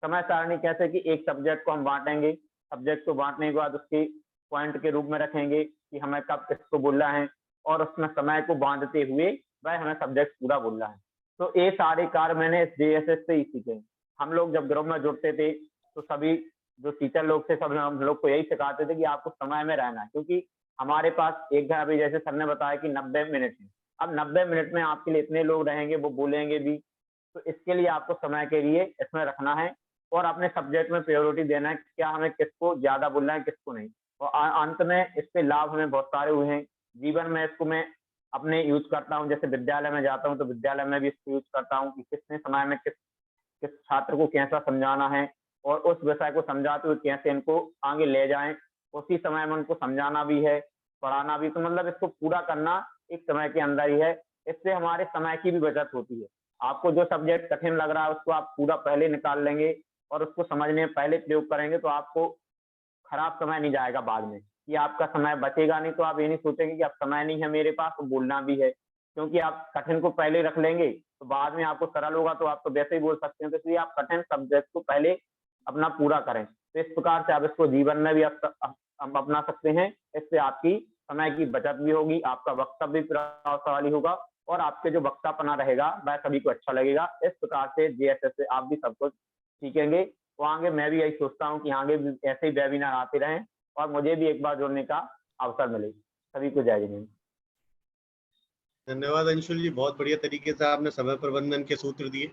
समय सारणी कैसे कि एक सब्जेक्ट को हम बांटेंगे, सब्जेक्ट को बांटने के बाद उसके पॉइंट के रूप में रखेंगे कि हमें कब किसको बोलना है और उसमें समय को बांधते हुए वह हमें सब्जेक्ट पूरा बोलना है। तो ये सारे कार्य मैंने इस JSS से ही सीखे। हम लोग जब ग्रुप में जुड़ते थे तो सभी जो टीचर लोग थे सब हम लोग को यही सिखाते थे कि आपको समय में रहना है, क्योंकि हमारे पास एक अभी जैसे सर ने बताया कि 90 मिनट है। अब 90 मिनट में आपके लिए इतने लोग रहेंगे, वो बोलेंगे भी, तो इसके लिए आपको समय के लिए इसमें रखना है और अपने सब्जेक्ट में प्रायोरिटी देना है कि क्या हमें किसको ज्यादा बोलना है किसको नहीं। और अंत में इसके लाभ हमें बहुत सारे हुए हैं जीवन में। इसको मैं अपने यूज करता हूँ, जैसे विद्यालय में जाता हूँ तो विद्यालय में भी इसको यूज करता हूँ कि कितने समय में किस छात्र को कैसा समझाना है और उस विषय को समझाते हुए कैसे इनको आगे ले जाएं, उसी समय में उनको समझाना भी है, पढ़ाना भी। तो मतलब इसको पूरा करना एक समय के अंदर ही है। इससे हमारे समय की भी बचत होती है। आपको जो सब्जेक्ट कठिन लग रहा है उसको आप पूरा पहले निकाल लेंगे और उसको समझने में पहले प्रयोग करेंगे तो आपको खराब समय नहीं जाएगा बाद में कि आपका समय बचेगा नहीं। तो आप ये नहीं सोचेंगे कि अब समय नहीं है मेरे पास तो बोलना भी है, क्योंकि आप कठिन को पहले रख लेंगे तो बाद में आपको सरल होगा तो आप तो वैसे ही बोल सकते हैं। तो इसलिए आप कठिन सब्जेक्ट को पहले अपना पूरा करें। तो इस प्रकार से आप इसको जीवन में भी अपना सकते हैं। इससे आपकी समय की बचत भी होगी, आपका वक्तव्य भी प्रभावशाली होगा और आपके जो वक्तापना रहेगा वह सभी को अच्छा लगेगा। इस प्रकार से JSS से आप भी सब कुछ सीखेंगे। तो आगे मैं भी यही सोचता हूँ कि आगे भी ऐसे ही वेबिनार आते रहें और मुझे भी एक बार जुड़ने का अवसर मिले। सभी को जय हिंद। धन्यवाद अंशुल जी, बहुत बढ़िया तरीके से आपने समय प्रबंधन के सूत्र दिए।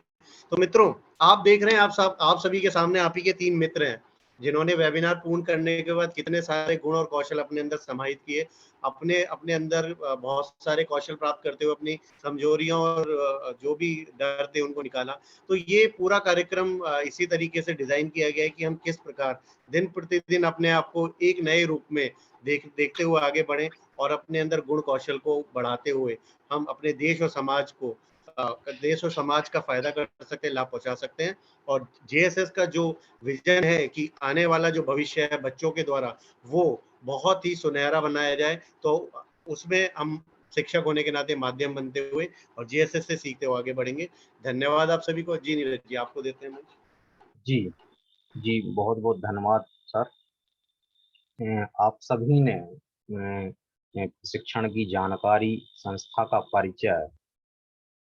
तो मित्रों, आप देख रहे हैं आप सभी के सामने आप ही के 3 मित्र हैं जिन्होंने वेबिनार पूर्ण करने के बाद कितने सारे गुण और कौशल अपने अंदर समाहित किए, अपने अंदर बहुत सारे कौशल प्राप्त करते हुए अपनी कमजोरियों और जो भी डर थे उनको निकाला। तो ये पूरा कार्यक्रम इसी तरीके से डिजाइन किया गया है कि हम किस प्रकार दिन प्रतिदिन अपने आप को एक नए रूप में देखते हुए आगे बढ़ें और अपने अंदर गुण कौशल को बढ़ाते हुए हम अपने देश और समाज का फायदा कर सकते हैं, लाभ पहुंचा सकते हैं। और JSS का जो विजन है कि आने वाला जो भविष्य है बच्चों के द्वारा वो बहुत ही सुनहरा बनाया जाए, तो उसमें हम शिक्षक होने के नाते माध्यम बनते हुए और JSS से सीखते हुए आगे बढ़ेंगे। धन्यवाद आप सभी को। जी नीरज जी, आपको देते हैं। जी जी, बहुत बहुत धन्यवाद सर। आप सभी ने प्रशिक्षण की जानकारी, संस्था का परिचय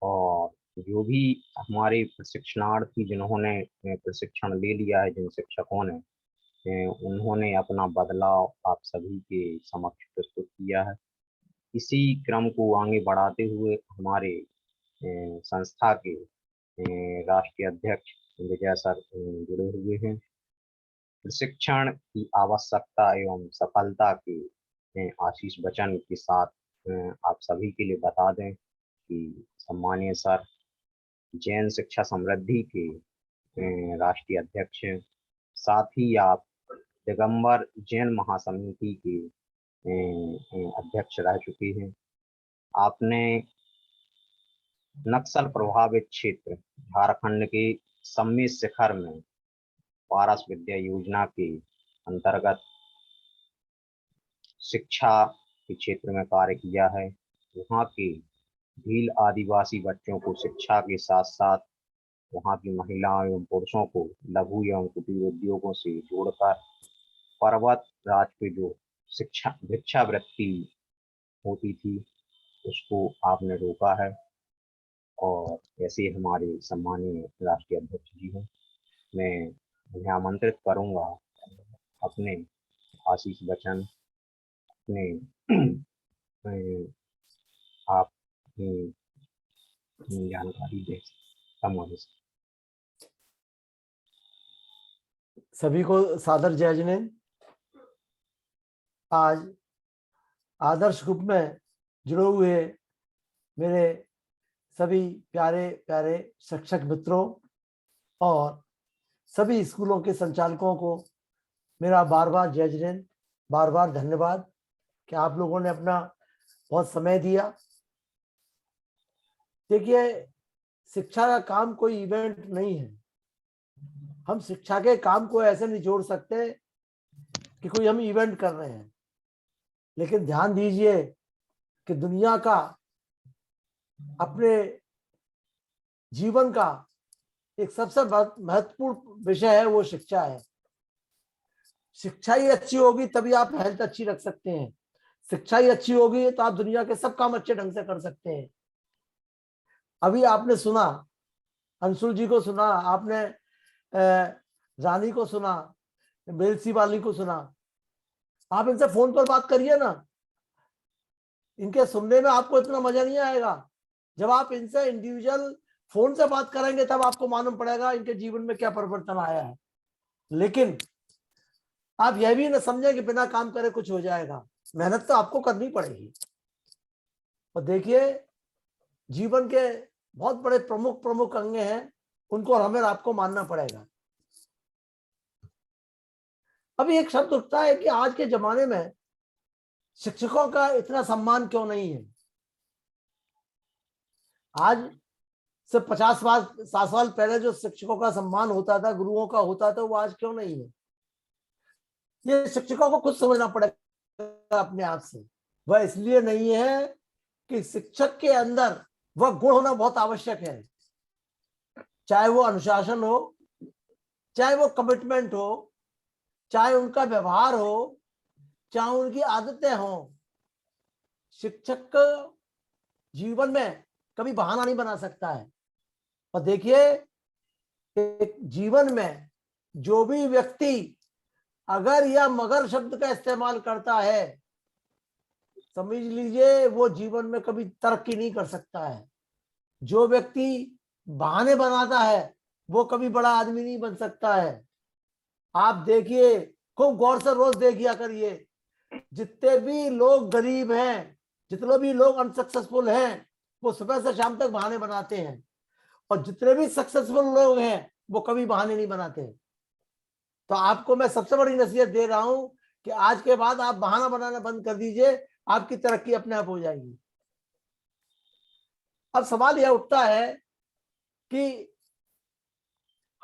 और जो भी हमारे प्रशिक्षणार्थी जिन्होंने प्रशिक्षण ले लिया है, जिन शिक्षकों ने उन्होंने अपना बदलाव आप सभी के समक्ष प्रस्तुत किया है। इसी क्रम को आगे बढ़ाते हुए हमारे संस्था के राष्ट्रीय अध्यक्ष विजय सर जुड़े हुए हैं। प्रशिक्षण की आवश्यकता एवं सफलता के आशीष वचन के साथ आप सभी के लिए बता दें कि सम्मानीय सर जैन शिक्षा समृद्धि के राष्ट्रीय अध्यक्ष, साथ ही आप दिगंबर जैन महासमिति के अध्यक्ष रह चुके हैं। आपने नक्सल प्रभावित क्षेत्र झारखंड के सम्मेद शिखर में पारस विद्या योजना के अंतर्गत शिक्षा के क्षेत्र में कार्य किया है। वहाँ के भील आदिवासी बच्चों को शिक्षा के साथ साथ वहाँ की महिलाओं एवं पुरुषों को लघु एवं कुटीर उद्योगों से जोड़कर पर्वत राज पे जो शिक्षा भिक्षावृत्ति होती थी उसको आपने रोका है। और ऐसे हमारे सम्मानीय राष्ट्रीय अध्यक्ष जी हैं, मैं उन्हें आमंत्रित करूंगा अपने आशीष वचन अपने आप जानकारी दे सम्मानित। सभी को सादर जय जिनेंद्र। आज आदर्श ग्रुप में जुड़े हुए मेरे सभी प्यारे प्यारे शिक्षक मित्रों और सभी स्कूलों के संचालकों को मेरा बार बार जय जिनेंद्र, बार बार धन्यवाद कि आप लोगों ने अपना बहुत समय दिया। देखिए, शिक्षा का काम कोई इवेंट नहीं है। हम शिक्षा के काम को ऐसे नहीं जोड़ सकते कि कोई हम इवेंट कर रहे हैं, लेकिन ध्यान दीजिए कि दुनिया का अपने जीवन का एक सबसे महत्वपूर्ण विषय है, वो शिक्षा है। शिक्षा ही अच्छी होगी तभी आप हेल्थ अच्छी रख सकते हैं। शिक्षा ही अच्छी होगी तो आप दुनिया के सब काम अच्छे ढंग से कर सकते हैं। अभी आपने सुना, अंशुल जी को सुना, आपने रानी को सुना, बेलसी वाली को सुना। आप इनसे फोन पर बात करिए ना, इनके सुनने में आपको इतना मजा नहीं आएगा। जब आप इनसे इंडिविजुअल फोन से बात करेंगे तब आपको मालूम पड़ेगा इनके जीवन में क्या परिवर्तन आया है। लेकिन आप यह भी न समझें कि बिना काम करे कुछ हो जाएगा। मेहनत तो आपको करनी पड़ेगी। और देखिए, जीवन के बहुत बड़े प्रमुख अंग हैं, उनको हमें आपको मानना पड़ेगा। अभी एक शब्द उठता है कि आज के जमाने में शिक्षकों का इतना सम्मान क्यों नहीं है। आज से 50 साल पहले जो शिक्षकों का सम्मान होता था, गुरुओं का होता था, वो आज क्यों नहीं है। ये शिक्षकों को खुद समझना पड़ेगा अपने आप से। वह इसलिए नहीं है कि शिक्षक के अंदर वह गुण होना बहुत आवश्यक है, चाहे वो अनुशासन हो, चाहे वो कमिटमेंट हो, चाहे उनका व्यवहार हो, चाहे उनकी आदतें हो। शिक्षक जीवन में कभी बहाना नहीं बना सकता है। और देखिए, एक जीवन में जो भी व्यक्ति अगर या मगर शब्द का इस्तेमाल करता है, समझ लीजिए वो जीवन में कभी तरक्की नहीं कर सकता है। जो व्यक्ति बहाने बनाता है वो कभी बड़ा आदमी नहीं बन सकता है। आप देखिए, खूब गौर से रोज देखिया करिए, जितने भी लोग गरीब हैं, जितने भी लोग अनसक्सेसफुल हैं, वो सुबह से शाम तक बहाने बनाते हैं। और जितने भी सक्सेसफुल लोग हैं वो कभी बहाने नहीं बनाते। तो आपको मैं सबसे बड़ी नसीहत दे रहा हूं कि आज के बाद आप बहाना बनाना बंद कर दीजिए, आपकी तरक्की अपने आप हो जाएगी। अब सवाल यह उठता है कि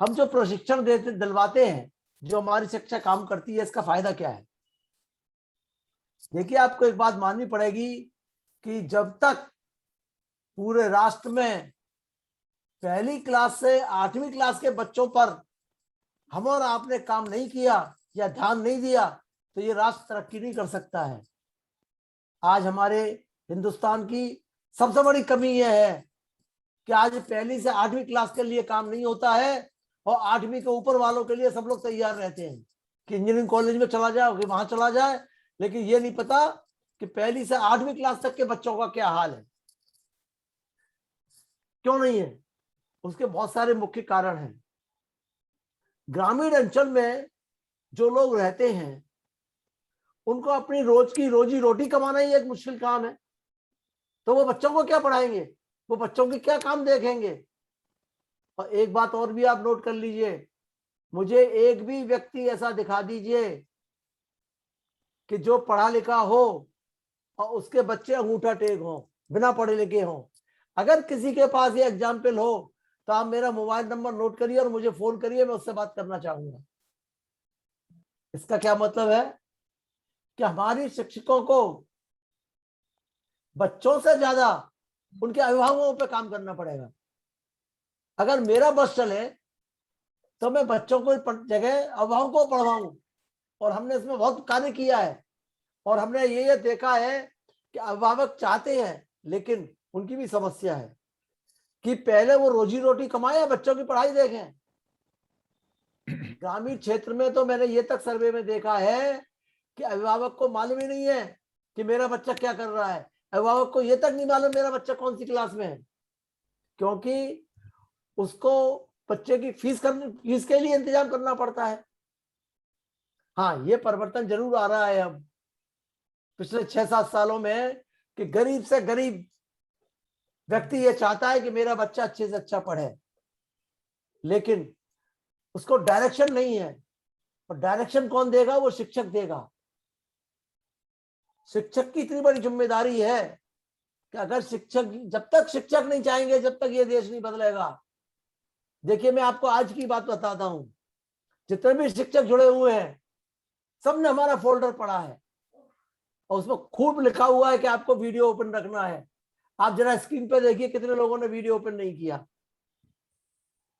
हम जो प्रशिक्षण देते दिलवाते हैं, जो हमारी शिक्षा काम करती है, इसका फायदा क्या है। देखिए, आपको एक बात माननी पड़ेगी कि जब तक पूरे राष्ट्र में पहली क्लास से 8वीं क्लास के बच्चों पर हम और आपने काम नहीं किया या ध्यान नहीं दिया, तो ये राष्ट्र तरक्की नहीं कर सकता है। आज हमारे हिंदुस्तान की सबसे बड़ी कमी यह है कि आज पहली से 8वीं क्लास के लिए काम नहीं होता है, और 8वीं के ऊपर वालों के लिए सब लोग तैयार रहते हैं कि इंजीनियरिंग कॉलेज में चला जाए, कि वहां चला जाए, लेकिन ये नहीं पता कि पहली से 8वीं क्लास तक के बच्चों का क्या हाल है। क्यों नहीं है? उसके बहुत सारे मुख्य कारण हैं। ग्रामीण अंचल में जो लोग रहते हैं उनको अपनी रोज की रोजी रोटी कमाना ही एक मुश्किल काम है, तो वो बच्चों को क्या पढ़ाएंगे, वो बच्चों के क्या काम देखेंगे। और एक बात और भी आप नोट कर लीजिए, मुझे एक भी व्यक्ति ऐसा दिखा दीजिए कि जो पढ़ा लिखा हो और उसके बच्चे अंगूठा टेक हो, बिना पढ़े लिखे हो। अगर किसी के पास ये एग्जाम्पल हो तो आप मेरा मोबाइल नंबर नोट करिए और मुझे फोन करिए, मैं उससे बात करना चाहूंगा। इसका क्या मतलब है कि हमारी शिक्षकों को बच्चों से ज्यादा उनके अभिभावकों पे काम करना पड़ेगा। अगर मेरा बस चले तो मैं बच्चों को जगह अभिभावकों को पढ़वाऊं, और हमने इसमें बहुत कार्य किया है। और हमने ये देखा है कि अभिभावक चाहते हैं, लेकिन उनकी भी समस्या है कि पहले वो रोजी रोटी कमाए, बच्चों की पढ़ाई देखें। ग्रामीण क्षेत्र में तो मैंने ये तक सर्वे में देखा है कि अभिभावक को मालूम ही नहीं है कि मेरा बच्चा क्या कर रहा है। अभिभावक को ये तक नहीं मालूम मेरा बच्चा कौन सी क्लास में है, क्योंकि उसको बच्चे की फीस के लिए इंतजाम करना पड़ता है। हाँ, ये परिवर्तन जरूर आ रहा है अब पिछले 6-7 सालों में कि गरीब से गरीब व्यक्ति ये चाहता है कि मेरा बच्चा अच्छे से अच्छा पढ़े, लेकिन उसको डायरेक्शन नहीं है। और डायरेक्शन कौन देगा? वो शिक्षक देगा। शिक्षक की इतनी बड़ी जिम्मेदारी है कि अगर जब तक शिक्षक नहीं चाहेंगे, जब तक ये देश नहीं बदलेगा। देखिए, मैं आपको आज की बात बताता हूं, जितने भी शिक्षक जुड़े हुए हैं सबने हमारा फोल्डर पढ़ा है और उसमें खूब लिखा हुआ है कि आपको वीडियो ओपन रखना है। आप जरा स्क्रीन पे देखिए कितने लोगों ने वीडियो ओपन नहीं किया।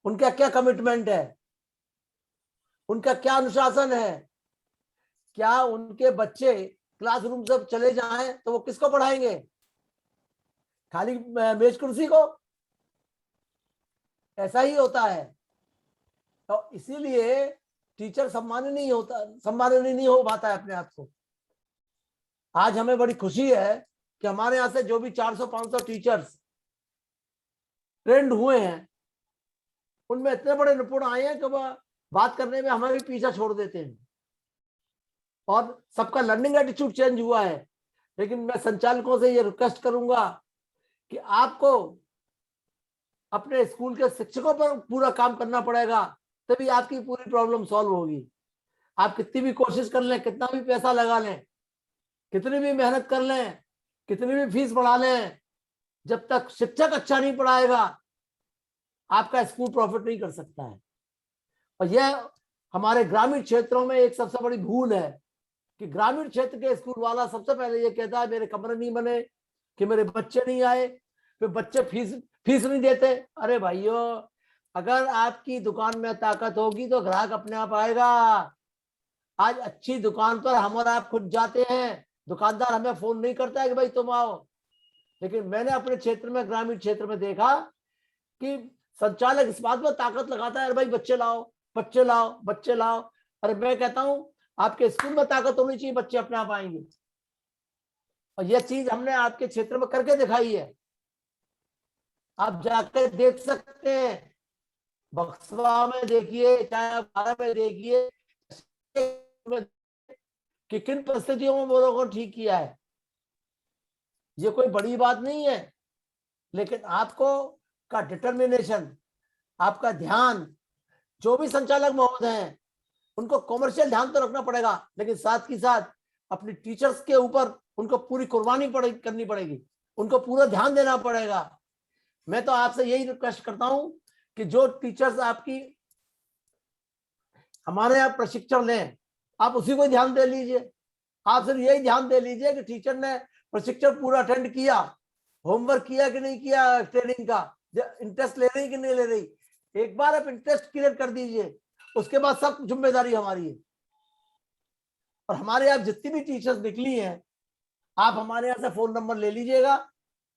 उनका क्या कमिटमेंट है, उनका क्या अनुशासन है। क्या उनके बच्चे क्लासरूम से चले जाएं तो वो किसको पढ़ाएंगे? खाली मेज कुर्सी को? ऐसा ही होता है। तो इसीलिए टीचर सम्माननीय नहीं हो पाता है अपने आप को। आज हमें बड़ी खुशी है कि हमारे यहाँ से जो भी 400-500 टीचर्स ट्रेंड हुए हैं, उनमें इतने बड़े निपुण आए हैं कि वह बात करने में हमें भी पीछा छोड़ देते हैं और सबका लर्निंग एटीट्यूड चेंज हुआ है। लेकिन मैं संचालकों से ये रिक्वेस्ट करूंगा कि आपको अपने स्कूल के शिक्षकों पर पूरा काम करना पड़ेगा, तभी आपकी पूरी प्रॉब्लम सॉल्व होगी। आप कितनी भी कोशिश कर लें, कितना भी पैसा लगा लें, कितनी भी मेहनत कर लें, कितनी भी फीस बढ़ा लें, जब तक शिक्षक अच्छा नहीं पढ़ाएगा आपका स्कूल प्रॉफिट नहीं कर सकता है। और यह हमारे ग्रामीण क्षेत्रों में एक सबसे बड़ी भूल है कि ग्रामीण क्षेत्र के स्कूल वाला सबसे पहले ये कहता है मेरे कमरे नहीं बने, कि मेरे बच्चे नहीं आए, फिर बच्चे फीस नहीं देते। अरे भाइयों, अगर आपकी दुकान में ताकत होगी तो ग्राहक अपने आप आएगा। आज अच्छी दुकान पर हम और आप खुद जाते हैं, दुकानदार हमें फोन नहीं करता है कि भाई तुम आओ। लेकिन मैंने अपने क्षेत्र में, ग्रामीण क्षेत्र में देखा कि संचालक इस बात में ताकत लगाता है, अरे भाई बच्चे लाओ, बच्चे लाओ, बच्चे लाओ। अरे मैं कहता हूं आपके स्कूल में ताकत होनी चाहिए, बच्चे अपने आप आएंगे। और यह चीज हमने आपके क्षेत्र में करके दिखाई है। आप जाकर देख सकते हैं, बक्सवा में देखिए, चाहे आप बारह में देखिए कि किन परिस्थितियों में वो लोगों ने ठीक किया है। ये कोई बड़ी बात नहीं है, लेकिन आपको का डिटर्मिनेशन, आपका ध्यान, जो भी संचालक महोदय हैं उनको कॉमर्शियल ध्यान तो रखना पड़ेगा, लेकिन साथ ही साथ अपनी टीचर्स के ऊपर उनको पूरी कुर्बानी करनी पड़ेगी, उनको पूरा ध्यान देना पड़ेगा। मैं तो आपसे यही रिक्वेस्ट करता हूं कि जो टीचर्स आपकी हमारे यहाँ प्रशिक्षण लें, आप उसी को ध्यान दे लीजिए। आप सिर्फ यही ध्यान दे लीजिए कि टीचर ने प्रशिक्षण पूरा अटेंड किया, होमवर्क किया कि नहीं किया, ट्रेनिंग का इंटरेस्ट ले रही कि नहीं ले रही। एक बार आप इंटरेस्ट क्लियर कर दीजिए, उसके बाद सब जिम्मेदारी हमारी है। और हमारे यहाँ जितनी भी टीचर्स निकली हैं, आप हमारे यहाँ से फोन नंबर ले लीजिएगा,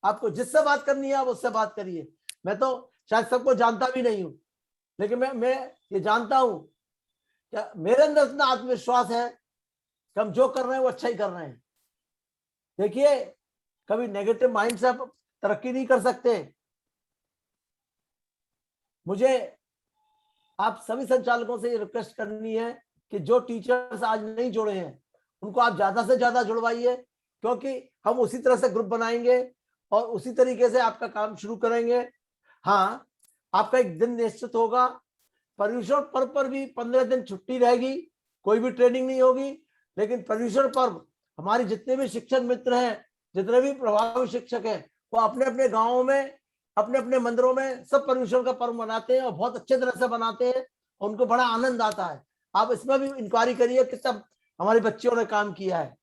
आपको जिससे बात करनी है आप उससे बात करिए। मैं तो शायद सबको जानता भी नहीं हूं, लेकिन मैं ये जानता हूं कि मेरे अंदर इतना आत्मविश्वास है कि हम जो कर रहे हैं वो अच्छा ही कर रहे हैं। देखिए, कभी नेगेटिव माइंड से आप तरक्की नहीं कर सकते। मुझे आप सभी संचालकों से ये रिक्वेस्ट करनी है कि जो टीचर्स आज नहीं जुड़े हैं उनको आप ज्यादा से ज्यादा जुड़वाइए, क्योंकि हम उसी तरह से ग्रुप बनाएंगे और उसी तरीके से आपका काम शुरू करेंगे। हाँ, आपका एक दिन निश्चित होगा, पर्यूषण पर्व पर भी 15 दिन छुट्टी रहेगी, कोई भी ट्रेनिंग नहीं होगी, लेकिन पर्यूषण पर्व हमारे जितने भी शिक्षक मित्र हैं, जितने भी प्रभावी शिक्षक हैं, वो अपने अपने गांवों में, अपने अपने मंदिरों में सब पर्यूषण का पर्व मनाते हैं और बहुत अच्छे तरह से मनाते हैं और उनको बड़ा आनंद आता है। आप इसमें भी इंक्वायरी करिए कितना हमारे बच्चों ने काम किया है।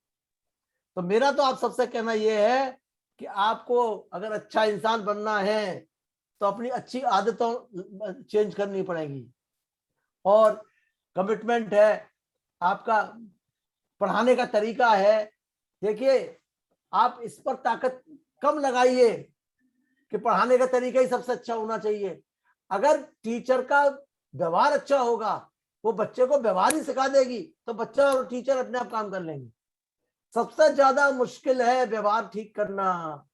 तो मेरा तो आप सबसे कहना यह है कि आपको अगर अच्छा इंसान बनना है तो अपनी अच्छी आदतों चेंज करनी पड़ेगी, और कमिटमेंट है, आपका पढ़ाने का तरीका है। देखिए, आप इस पर ताकत कम लगाइए कि पढ़ाने का तरीका ही सबसे अच्छा होना चाहिए। अगर टीचर का व्यवहार अच्छा होगा, वो बच्चे को व्यवहार ही सिखा देगी, तो बच्चा और टीचर अपने आप काम कर लेंगे। सबसे ज्यादा मुश्किल है व्यवहार ठीक करना,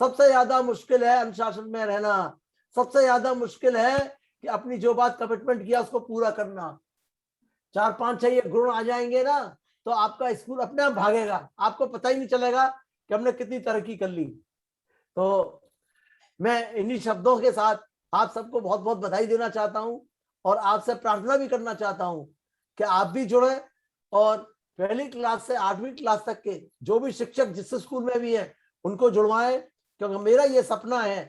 सबसे ज्यादा मुश्किल है अनुशासन में रहना, सबसे ज्यादा मुश्किल है कि अपनी जो बात कमिटमेंट किया उसको पूरा करना। 4 5 6 ये गुण आ जाएंगे ना, तो आपका स्कूल अपने आप भागेगा, आपको पता ही नहीं चलेगा कि हमने कितनी तरक्की कर ली। तो मैं इन्हीं शब्दों के साथ आप सबको बहुत बहुत बधाई देना चाहता हूं और आपसे प्रार्थना भी करना चाहता हूं कि आप भी जुड़े और पहली क्लास से 8वीं क्लास तक के जो भी शिक्षक जिस स्कूल में भी है उनको जुड़वाएं, क्योंकि मेरा ये सपना है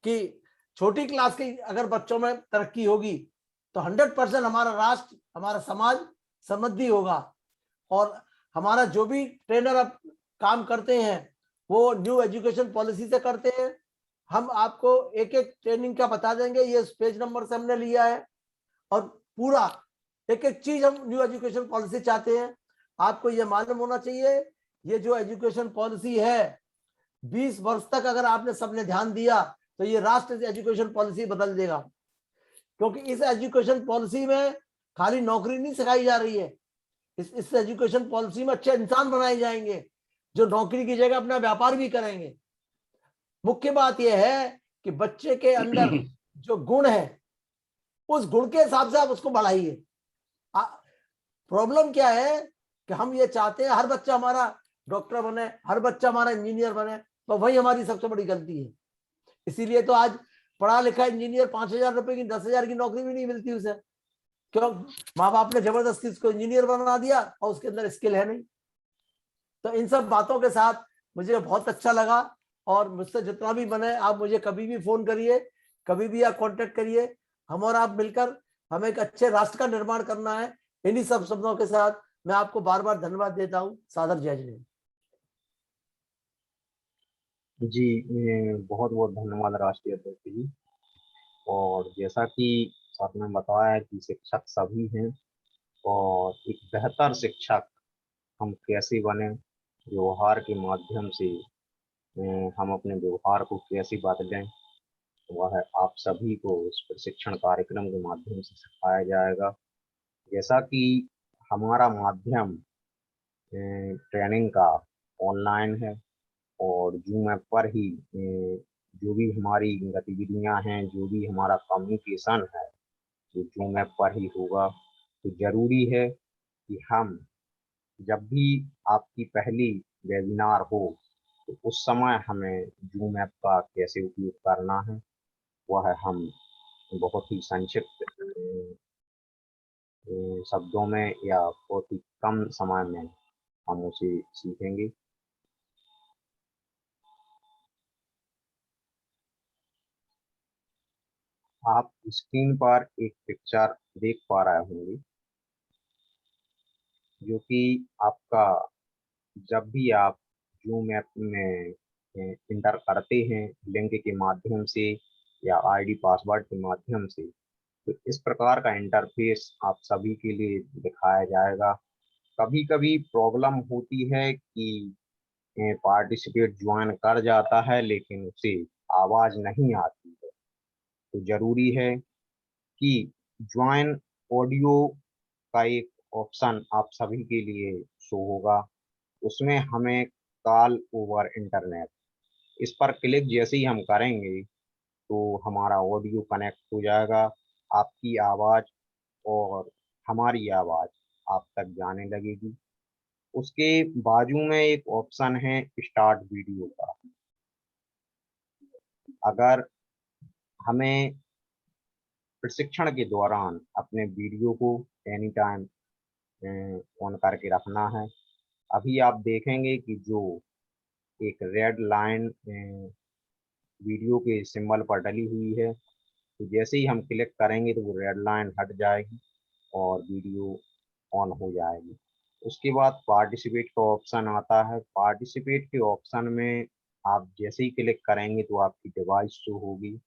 कि छोटी क्लास की अगर बच्चों में तरक्की होगी तो 100% हमारा राष्ट्र, हमारा समाज समृद्धि होगा। और हमारा जो भी ट्रेनर अब काम करते हैं वो न्यू एजुकेशन पॉलिसी से करते हैं। हम आपको एक एक ट्रेनिंग का बता देंगे, ये पेज नंबर से हमने लिया है, और पूरा एक एक चीज हम न्यू एजुकेशन पॉलिसी चाहते हैं। आपको ये मालूम होना चाहिए, ये जो एजुकेशन पॉलिसी है 20 वर्ष तक अगर आपने सबने ध्यान दिया तो ये राष्ट्र एजुकेशन पॉलिसी बदल देगा, क्योंकि इस एजुकेशन पॉलिसी में खाली नौकरी नहीं सिखाई जा रही है, इस एजुकेशन पॉलिसी में अच्छे इंसान बनाए जाएंगे जो नौकरी की जगह अपना व्यापार भी करेंगे। मुख्य बात यह है कि बच्चे के अंदर जो गुण है उस गुण के हिसाब से आप उसको बढ़ाइए। प्रॉब्लम क्या है कि हम ये चाहते हैं हर बच्चा हमारा डॉक्टर बने, हर बच्चा हमारा इंजीनियर बने, तो वही हमारी सबसे बड़ी गलती है। इसीलिए तो आज पढ़ा लिखा इंजीनियर 5,000 रुपए की 10,000 की नौकरी भी नहीं मिलती उसे, क्यों? माँ बाप ने जबरदस्ती उसको इंजीनियर बना दिया और उसके अंदर स्किल है नहीं। तो इन सब बातों के साथ मुझे बहुत अच्छा लगा, और मुझसे जितना भी बने आप मुझे कभी भी फोन करिए, कभी भी आप कांटेक्ट करिए। हम और आप मिलकर हमें एक अच्छे राष्ट्र का निर्माण करना है। इन्हीं सब शब्दों के साथ मैं आपको बार बार धन्यवाद देता हूँ। सादर जय जय। जी, बहुत बहुत धन्यवाद राष्ट्रीय अध्यक्ष जी। और जैसा कि आपने बताया है कि शिक्षक सभी हैं, और एक बेहतर शिक्षक हम कैसे बने, व्यवहार के माध्यम से हम अपने व्यवहार को कैसे बदलें, वह आप सभी को इस प्रशिक्षण कार्यक्रम के माध्यम से सिखाया जाएगा। जैसा कि हमारा माध्यम ट्रेनिंग का ऑनलाइन है और जूम ऐप पर ही जो भी हमारी गतिविधियां हैं, जो भी हमारा कम्युनिकेशन है, जो जूम ऐप पर ही होगा। तो जरूरी है कि हम जब भी आपकी पहली वेबिनार हो तो उस समय हमें जूम ऐप का कैसे उपयोग करना है वह हम बहुत ही संक्षिप्त शब्दों में या बहुत ही कम समय में हम उसे सीखेंगे। आप स्क्रीन पर एक पिक्चर देख पा रहे होंगे, जो कि आपका जब भी आप जूम ऐप में इंटर करते हैं लिंक के माध्यम से या आईडी पासवर्ड के माध्यम से, तो इस प्रकार का इंटरफेस आप सभी के लिए दिखाया जाएगा। कभी कभी प्रॉब्लम होती है कि पार्टिसिपेट ज्वाइन कर जाता है लेकिन उसे आवाज नहीं आती है। तो जरूरी है कि ज्वाइन ऑडियो का एक ऑप्शन आप सभी के लिए शो होगा, उसमें हमें कॉल ओवर इंटरनेट, इस पर क्लिक जैसे ही हम करेंगे तो हमारा ऑडियो कनेक्ट हो जाएगा। आपकी आवाज़ और हमारी आवाज़ आप तक जाने लगेगी। उसके बाजू में एक ऑप्शन है स्टार्ट वीडियो का। अगर हमें प्रशिक्षण के दौरान अपने वीडियो को एनी टाइम ऑन करके रखना है, अभी आप देखेंगे कि जो एक रेड लाइन वीडियो के सिंबल पर डली हुई है, तो जैसे ही हम क्लिक करेंगे तो वो रेड लाइन हट जाएगी और वीडियो ऑन हो जाएगी। उसके बाद पार्टिसिपेट का ऑप्शन आता है। पार्टिसिपेट के ऑप्शन में आप जैसे ही क्लिक करेंगे तो आपकी डिवाइस शो होगी।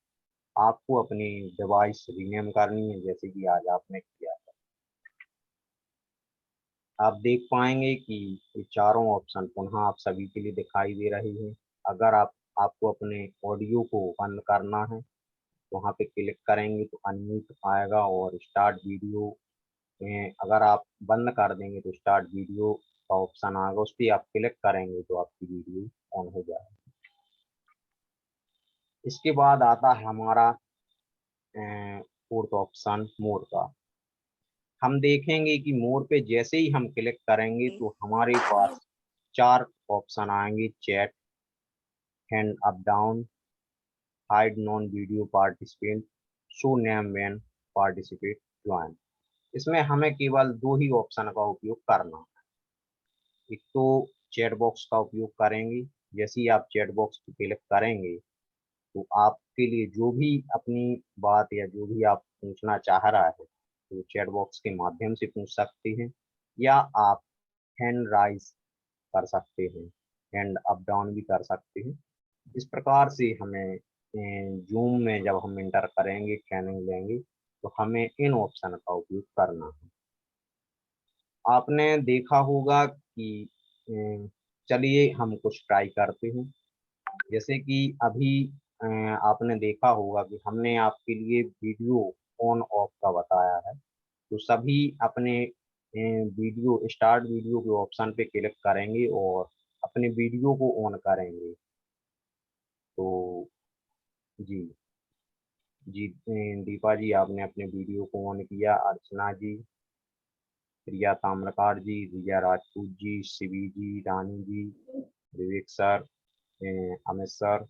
आपको अपनी डिवाइस रीनेम करनी है, जैसे कि आज आपने किया था। आप देख पाएंगे कि ये चारों ऑप्शन पुनः आप सभी के लिए दिखाई दे रहे हैं। अगर आपको अपने ऑडियो को बंद करना है तो वहाँ पे क्लिक करेंगे तो अनम्यूट आएगा और स्टार्ट वीडियो में अगर आप बंद कर देंगे तो स्टार्ट वीडियो का ऑप्शन आएगा, उस पर आप क्लिक करेंगे तो आपकी वीडियो ऑन हो जाएगी। इसके बाद आता है हमारा फोर्थ ऑप्शन मोर का। हम देखेंगे कि मोर पे जैसे ही हम क्लिक करेंगे तो हमारे पास 4 ऑप्शन आएंगे। Chat, hand up down, hide non video participant, show name when participate join. इसमें हमें केवल 2 ही ऑप्शन का उपयोग करना है। एक तो चैट बॉक्स का उपयोग करेंगे। जैसे ही आप चैट बॉक्स पे क्लिक करेंगे तो आपके लिए जो भी अपनी बात या जो भी आप पूछना चाह रहा है तो चैट बॉक्स के माध्यम से पूछ सकते हैं, या आप हैंड राइज कर सकते हैं, हैंड अप डाउन भी कर सकते हैं। इस प्रकार से हमें जूम में जब हम इंटर करेंगे, ट्रेनिंग लेंगे, तो हमें इन ऑप्शन का उपयोग करना है। आपने देखा होगा कि चलिए हम कुछ ट्राई करते हैं। जैसे कि अभी आपने देखा होगा कि हमने आपके लिए वीडियो ऑन ऑफ का बताया है। तो सभी अपने वीडियो स्टार्ट वीडियो के ऑप्शन पे क्लिक करेंगे और अपने वीडियो को ऑन करेंगे। तो जी दीपा जी आपने अपने वीडियो को ऑन किया। अर्चना जी, प्रिया ताम्रकार जी, रिया राजपूत जी, शिवी जी, रानी जी, विवेक सर, अमित सर,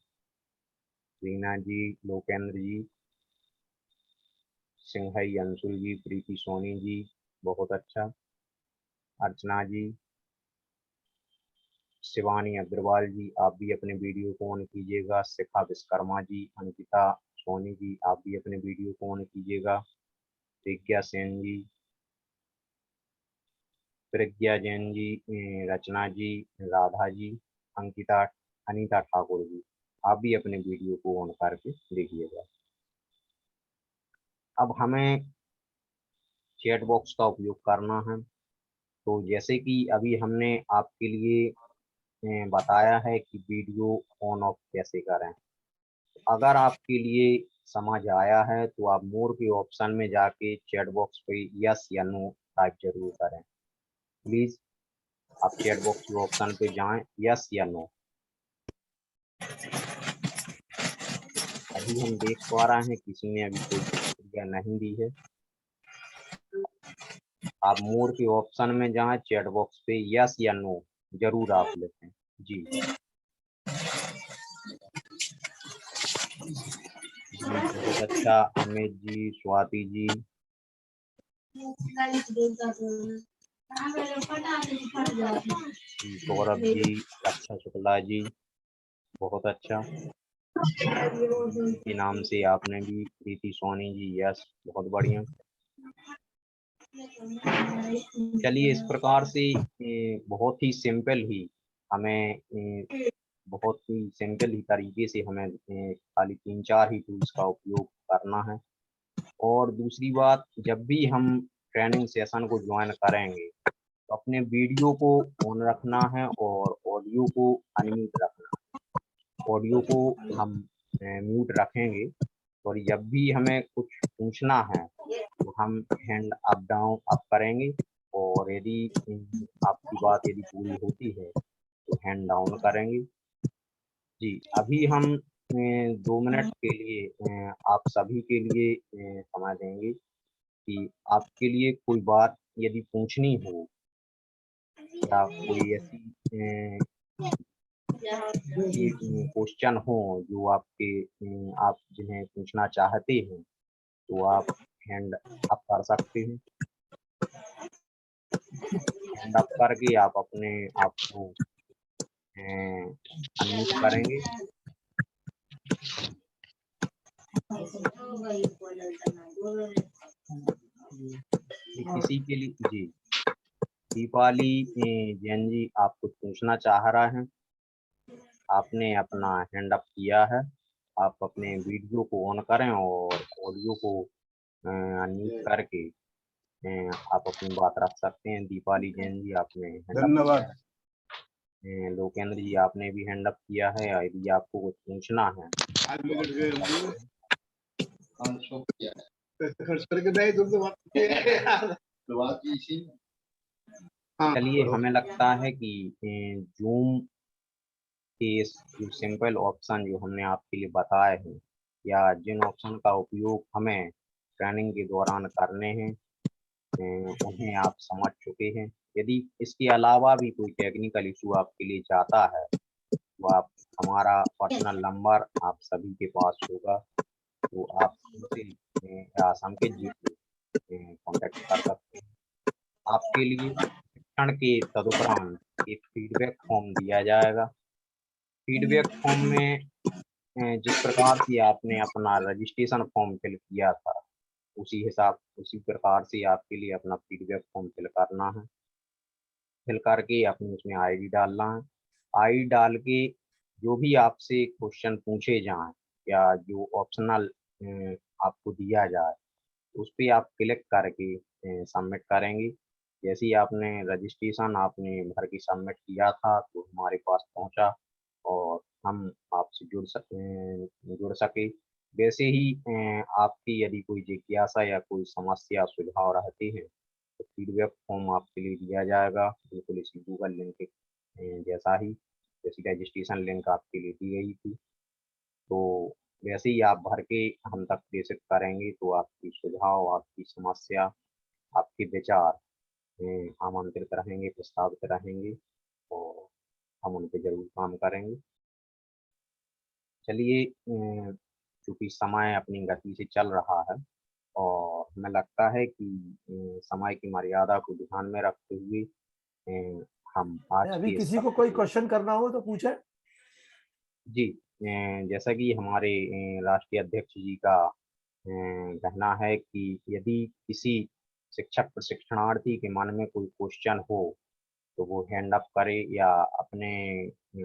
रीना जी, लोकेंद्र जी, सिंघई अंशुल जी, प्रीति सोनी जी, बहुत अच्छा। अर्चना जी, शिवानी अग्रवाल जी, आप भी अपने वीडियो को ऑन कीजिएगा। शिखा विश्वकर्मा जी, अंकिता सोनी जी, आप भी अपने वीडियो को ऑन कीजिएगा। प्रज्ञा सेन जी, प्रज्ञा जैन जी, रचना जी, राधा जी, अंकिता, अनीता ठाकुर जी, आप भी अपने वीडियो को ऑन करके देखिएगा। अब हमें चैट बॉक्स का उपयोग करना है। तो जैसे कि अभी हमने आपके लिए बताया है कि वीडियो ऑन ऑफ कैसे करें। अगर आपके लिए समझ आया है तो आप मोर के ऑप्शन में जाके चैट बॉक्स पे यस या नो टाइप जरूर करें। प्लीज आप चैट बॉक्स के ऑप्शन पे जाएं, यस या नो। अभी हम देख पा रहे हैं किसी ने अभी कोई प्रतिक्रिया नहीं दी है। आप मोर के ऑप्शन में जाएं, चैट बॉक्स पे यस या नो जरूर आप लिखें। जी बहुत अच्छा। अमित जी, स्वाति जी, सौरभ जी, रक्षा शुक्ला जी, बहुत अच्छा। के नाम से आपने भी, प्रीति सोनी जी, यस, बहुत बढ़िया। चलिए इस प्रकार से बहुत ही सिंपल ही हमें बहुत ही सिंपल ही तरीके से हमें खाली 3-4 ही टूल्स का उपयोग करना है। और दूसरी बात, जब भी हम ट्रेनिंग सेशन को ज्वाइन करेंगे तो अपने वीडियो को ऑन रखना है और ऑडियो को अनम्यूट रखना है। ऑडियो को हम म्यूट रखेंगे और जब भी हमें कुछ पूछना है तो हम हैंड अप डाउन अप करेंगे और यदि आपकी बात यदि पूरी होती है तो हैंड डाउन करेंगे। जी अभी हम 2 मिनट के लिए आप सभी के लिए समय देंगे कि आपके लिए कोई बात यदि पूछनी हो या कोई ऐसी क्वेश्चन हो जो आप जिन्हें पूछना चाहते हैं तो आप हैंड अप कर सकते हैं। हैंड अप करके आप अपने आप को अनम्यूट करेंगे। किसी के लिए जी दीपाली जैन जी आप कुछ पूछना चाह रहे हैं, आपने अपना हैंड अप किया है, आप अपने वीडियो को ऑन करें और ऑडियो को अनम्यूट करके आप अपनी बात रख सकते हैं। दीपाली जैन जी आपने हैंड अप धन्यवाद। लोकेंद्र जी आपने भी हैंड अप किया है, यदि आपको कुछ पूछना है चलिए। हमें लगता है कि जूम के जो सिंपल ऑप्शन जो हमने आपके लिए बताए हैं या जिन ऑप्शन का उपयोग हमें ट्रेनिंग के दौरान करने हैं उन्हें आप समझ चुके हैं। यदि इसके अलावा भी कोई टेक्निकल इशू आपके लिए जाता है तो आप हमारा पर्सनल नंबर आप सभी के पास होगा, तो आप उनसे या संकेत जी को कॉन्टेक्ट कर सकते हैं। आपके लिए शिक्षण के तदुपरांत एक फीडबैक फॉर्म दिया जाएगा। फीडबैक फॉर्म में जिस प्रकार से आपने अपना रजिस्ट्रेशन फॉर्म फिल किया था उसी प्रकार से आपके लिए अपना फीडबैक फॉर्म फिल करना है। फिल करके अपनी उसमें आईडी डालना है। आईडी डाल के जो भी आपसे क्वेश्चन पूछे जाएं या जो ऑप्शनल आपको दिया जाए उस पर आप क्लिक करके सबमिट करेंगे। जैसे ही आपने रजिस्ट्रेशन आपने भर के सबमिट किया था तो हमारे पास पहुंचा और हम आपसे जुड़ सके। वैसे ही आपकी यदि कोई जिज्ञासा या कोई समस्या सुझाव रहते हैं तो फीडबैक फॉर्म आपके लिए दिया जाएगा, बिल्कुल इसी गूगल लिंक के जैसा ही, जैसी रजिस्ट्रेशन लिंक आपके लिए दी गई थी। तो वैसे ही आप भर के हम तक प्रेषित करेंगे तो आपकी सुझाव, आपकी समस्या, आपके विचार आमंत्रित रहेंगे, प्रस्तावित रहेंगे और हम उन पर जरूर काम करेंगे। चलिए, चूँकि समय अपनी गति से चल रहा है और हमें लगता है कि समय की मर्यादा को ध्यान में रखते हुए हम आज अभी के किसी को कोई क्वेश्चन करना हो तो पूछे। जी, जैसा कि हमारे राष्ट्रीय अध्यक्ष जी का कहना है कि यदि किसी शिक्षक प्रशिक्षणार्थी के मन में कोई क्वेश्चन हो तो वो हैंड अप करे या अपने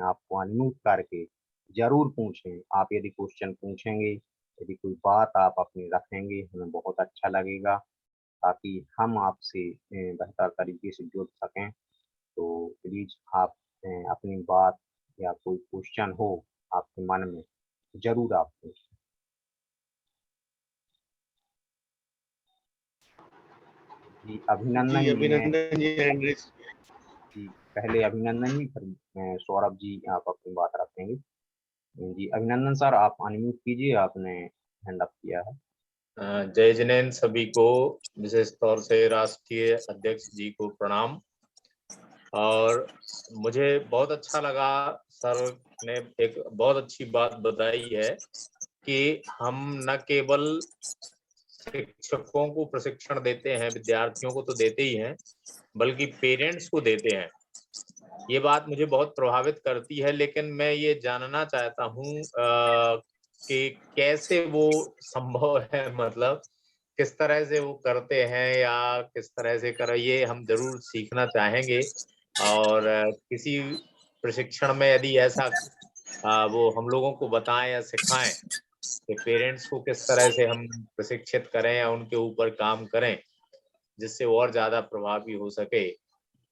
आप को अनम्यूट करके जरूर पूछें। आप यदि क्वेश्चन पूछेंगे, यदि कोई बात आप अपनी रखेंगे, हमें बहुत अच्छा लगेगा ताकि हम आपसे बेहतर तरीके से जुड़ सकें। तो प्लीज आप अपनी बात या कोई क्वेश्चन हो आपके मन में जरूर आप पूछें। जी अभिनंदन जी, अभिनंदन जी जी पहले अभिनंदन जी, फिर सौरभ जी आप अपनी बात रखेंगे। जी अभिनंदन सर, आप अनम्यूट कीजिए, आपने हैंड अप किया है। जय जिनेन्द्र सभी को, विशेष तौर से राष्ट्रीय अध्यक्ष जी को प्रणाम। और मुझे बहुत अच्छा लगा, सर ने एक बहुत अच्छी बात बताई है कि हम न केवल शिक्षकों को प्रशिक्षण देते हैं, विद्यार्थियों को तो देते ही हैं, बल्कि पेरेंट्स को देते हैं। ये बात मुझे बहुत प्रभावित करती है, लेकिन मैं ये जानना चाहता हूँ कि कैसे वो संभव है, मतलब किस तरह से वो करते हैं या किस तरह से कर, ये हम जरूर सीखना चाहेंगे। और किसी प्रशिक्षण में यदि ऐसा वो हम लोगों को बताएं या सिखाएं कि पेरेंट्स को किस तरह से हम प्रशिक्षित करें या उनके ऊपर काम करें जिससे और ज्यादा प्रभावी हो सके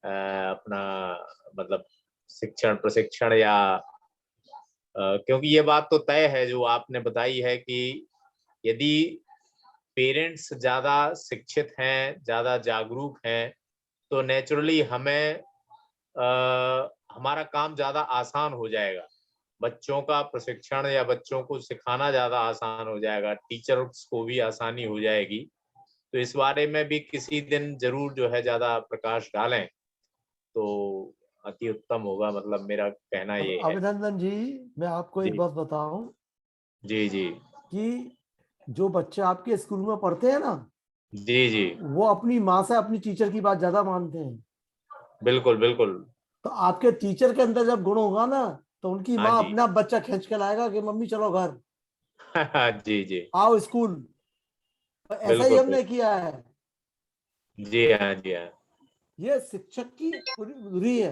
अपना मतलब प्रशिक्षण या क्योंकि ये बात तो तय है जो आपने बताई है कि यदि पेरेंट्स ज्यादा शिक्षित हैं, ज्यादा जागरूक हैं, तो नेचुरली हमें हमारा काम ज्यादा आसान हो जाएगा। बच्चों का प्रशिक्षण या बच्चों को सिखाना ज्यादा आसान हो जाएगा, टीचर्स को भी आसानी हो जाएगी। तो इस बारे में भी किसी दिन जरूर जो है ज्यादा प्रकाश डालें तो अति उत्तम होगा, मतलब मेरा कहना ये है। अभिनंदन जी, मैं आपको एक जी। बात बताऊं जी जी कि जो बच्चे आपके स्कूल में पढ़ते हैं ना, जी जी वो अपनी माँ से अपनी टीचर की बात ज्यादा मानते हैं। बिल्कुल बिल्कुल। तो आपके टीचर के अंदर जब गुण होगा ना, तो उनकी हाँ माँ जी। अपना बच्चा खींच के लाएगा कि मम्मी चलो घर, जी जी आओ स्कूल। तो ऐसा ही बिल्कुल हमने किया है। जी हाँ जी हाँ ये शिक्षक की पूरी बुरी है।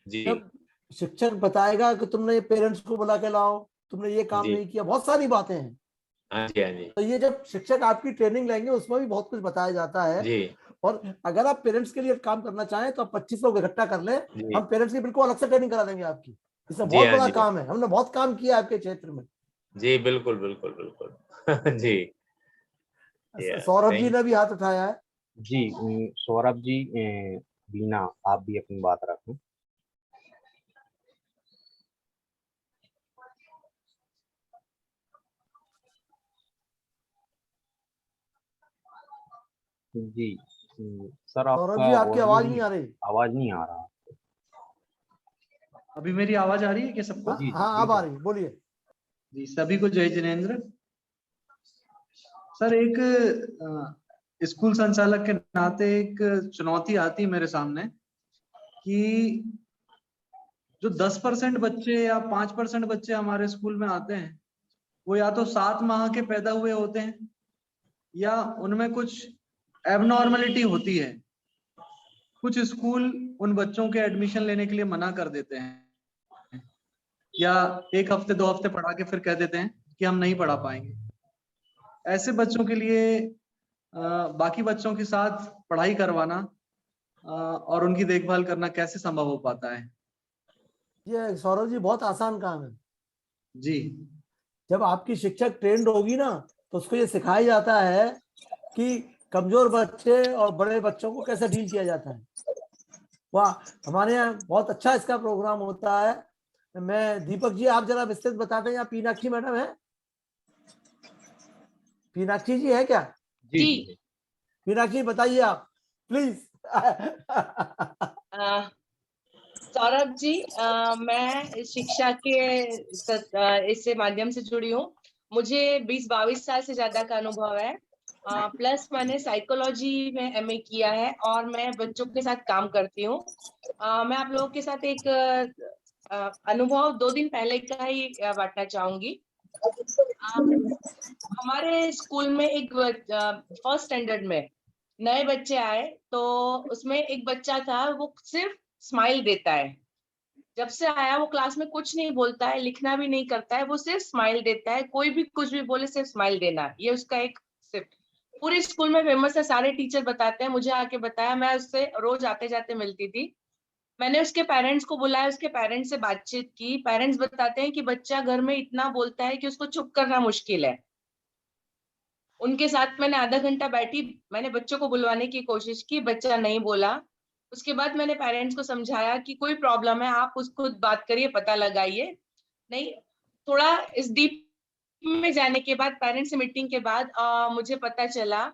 जी जब शिक्षक बताएगा कि तुमने ये पेरेंट्स को बुला के लाओ, तुमने ये काम जी नहीं किया, बहुत सारी बातें हैं। हाँ जी हाँ जी तो ये जब शिक्षक आपकी ट्रेनिंग लेंगे उसमें भी बहुत कुछ बताया जाता है। जी और अगर आप पेरेंट्स के लिए काम करना चाहें तो आप 25 लोग इकट्ठा कर लें, जी हम पेरेंट्स की बिल्कुल अलग से ट्रेनिंग करा देंगे आपकी। इसमें जी बहुत हाँ बड़ा जी काम है, हमने बहुत काम किया है आपके क्षेत्र में। जी बिल्कुल बिल्कुल बिल्कुल। जी सौरभ जी थैंक ने भी हाथ उठाया है। जी सौरभ जी, बीना आप भी अपनी बात रखें। जी सर, सौरभ आपका जी, आपकी आवाज नहीं आ रही। आवाज नहीं आ रहा। अभी मेरी आवाज आ रही है क्या सबको? जी हाँ, अब आ रही, बोलिए। जी, सभी को जय जिनेंद्र। सर, एक स्कूल संचालक के नाते एक चुनौती आती है मेरे सामने कि जो 10% बच्चे या 5% बच्चे हमारे स्कूल में आते हैं, वो या तो 7 माह के पैदा हुए होते हैं या उनमें कुछ एबनॉर्मलिटी होती है। कुछ स्कूल उन बच्चों के एडमिशन लेने के लिए मना कर देते हैं या 1 हफ्ते 2 हफ्ते पढ़ा के फिर कह देते हैं कि हम नहीं पढ़ा पाएंगे। ऐसे बच्चों के लिए बाकी बच्चों के साथ पढ़ाई करवाना और उनकी देखभाल करना कैसे संभव हो पाता है? ये सौरभ जी बहुत आसान काम है। जी। जब आपकी शिक्षक ट्रेंड होगी ना, तो उसको ये सिखाया जाता है कि कमजोर बच्चे और बड़े बच्चों को कैसे डील किया जाता है। वाह, हमारे यहाँ बहुत अच्छा इसका प्रोग्राम होता है। मैं दीपक जी, आप जरा विस्तृत बताते हैं। यहाँ पीनाक्षी मैडम है, पीनाक्षी जी है क्या? जी। पीनाक्षी बताइए आप प्लीज। सौरभ जी, मैं शिक्षा के इससे माध्यम से जुड़ी हूँ। मुझे 20-22 साल से ज्यादा का अनुभव है। प्लस मैंने साइकोलॉजी में एमए किया है और मैं बच्चों के साथ काम करती हूँ। मैं आप लोगों के साथ एक अनुभव 2 दिन पहले का ही बांटना चाहूंगी। हमारे स्कूल में एक फर्स्ट स्टैंडर्ड में नए बच्चे आए, तो उसमें एक बच्चा था, वो सिर्फ स्माइल देता है। जब से आया वो क्लास में कुछ नहीं बोलता है, लिखना भी नहीं करता है, वो सिर्फ स्माइल देता है। कोई भी कुछ भी बोले सिर्फ स्माइल देना, ये उसका एक सिर्फ पूरे स्कूल में फेमस है। सारे टीचर बताते हैं, मुझे आके बताया, मैं उससे रोज आते जाते मिलती थी। मैंने उसके पेरेंट्स को बुलाया, उसके पेरेंट्स से बातचीत की। पेरेंट्स बताते हैं कि बच्चा घर में इतना बोलता है कि उसको चुप करना मुश्किल है। उनके साथ मैंने आधा घंटा बैठी, मैंने बच्चों को बुलवाने की कोशिश की, बच्चा नहीं बोला। उसके बाद मैंने पेरेंट्स को समझाया कि कोई प्रॉब्लम है, आप उसको बात करिए, पता लगाइए। नहीं, थोड़ा इस डीप में जाने के बाद, पेरेंट्स से मीटिंग के बाद मुझे पता चला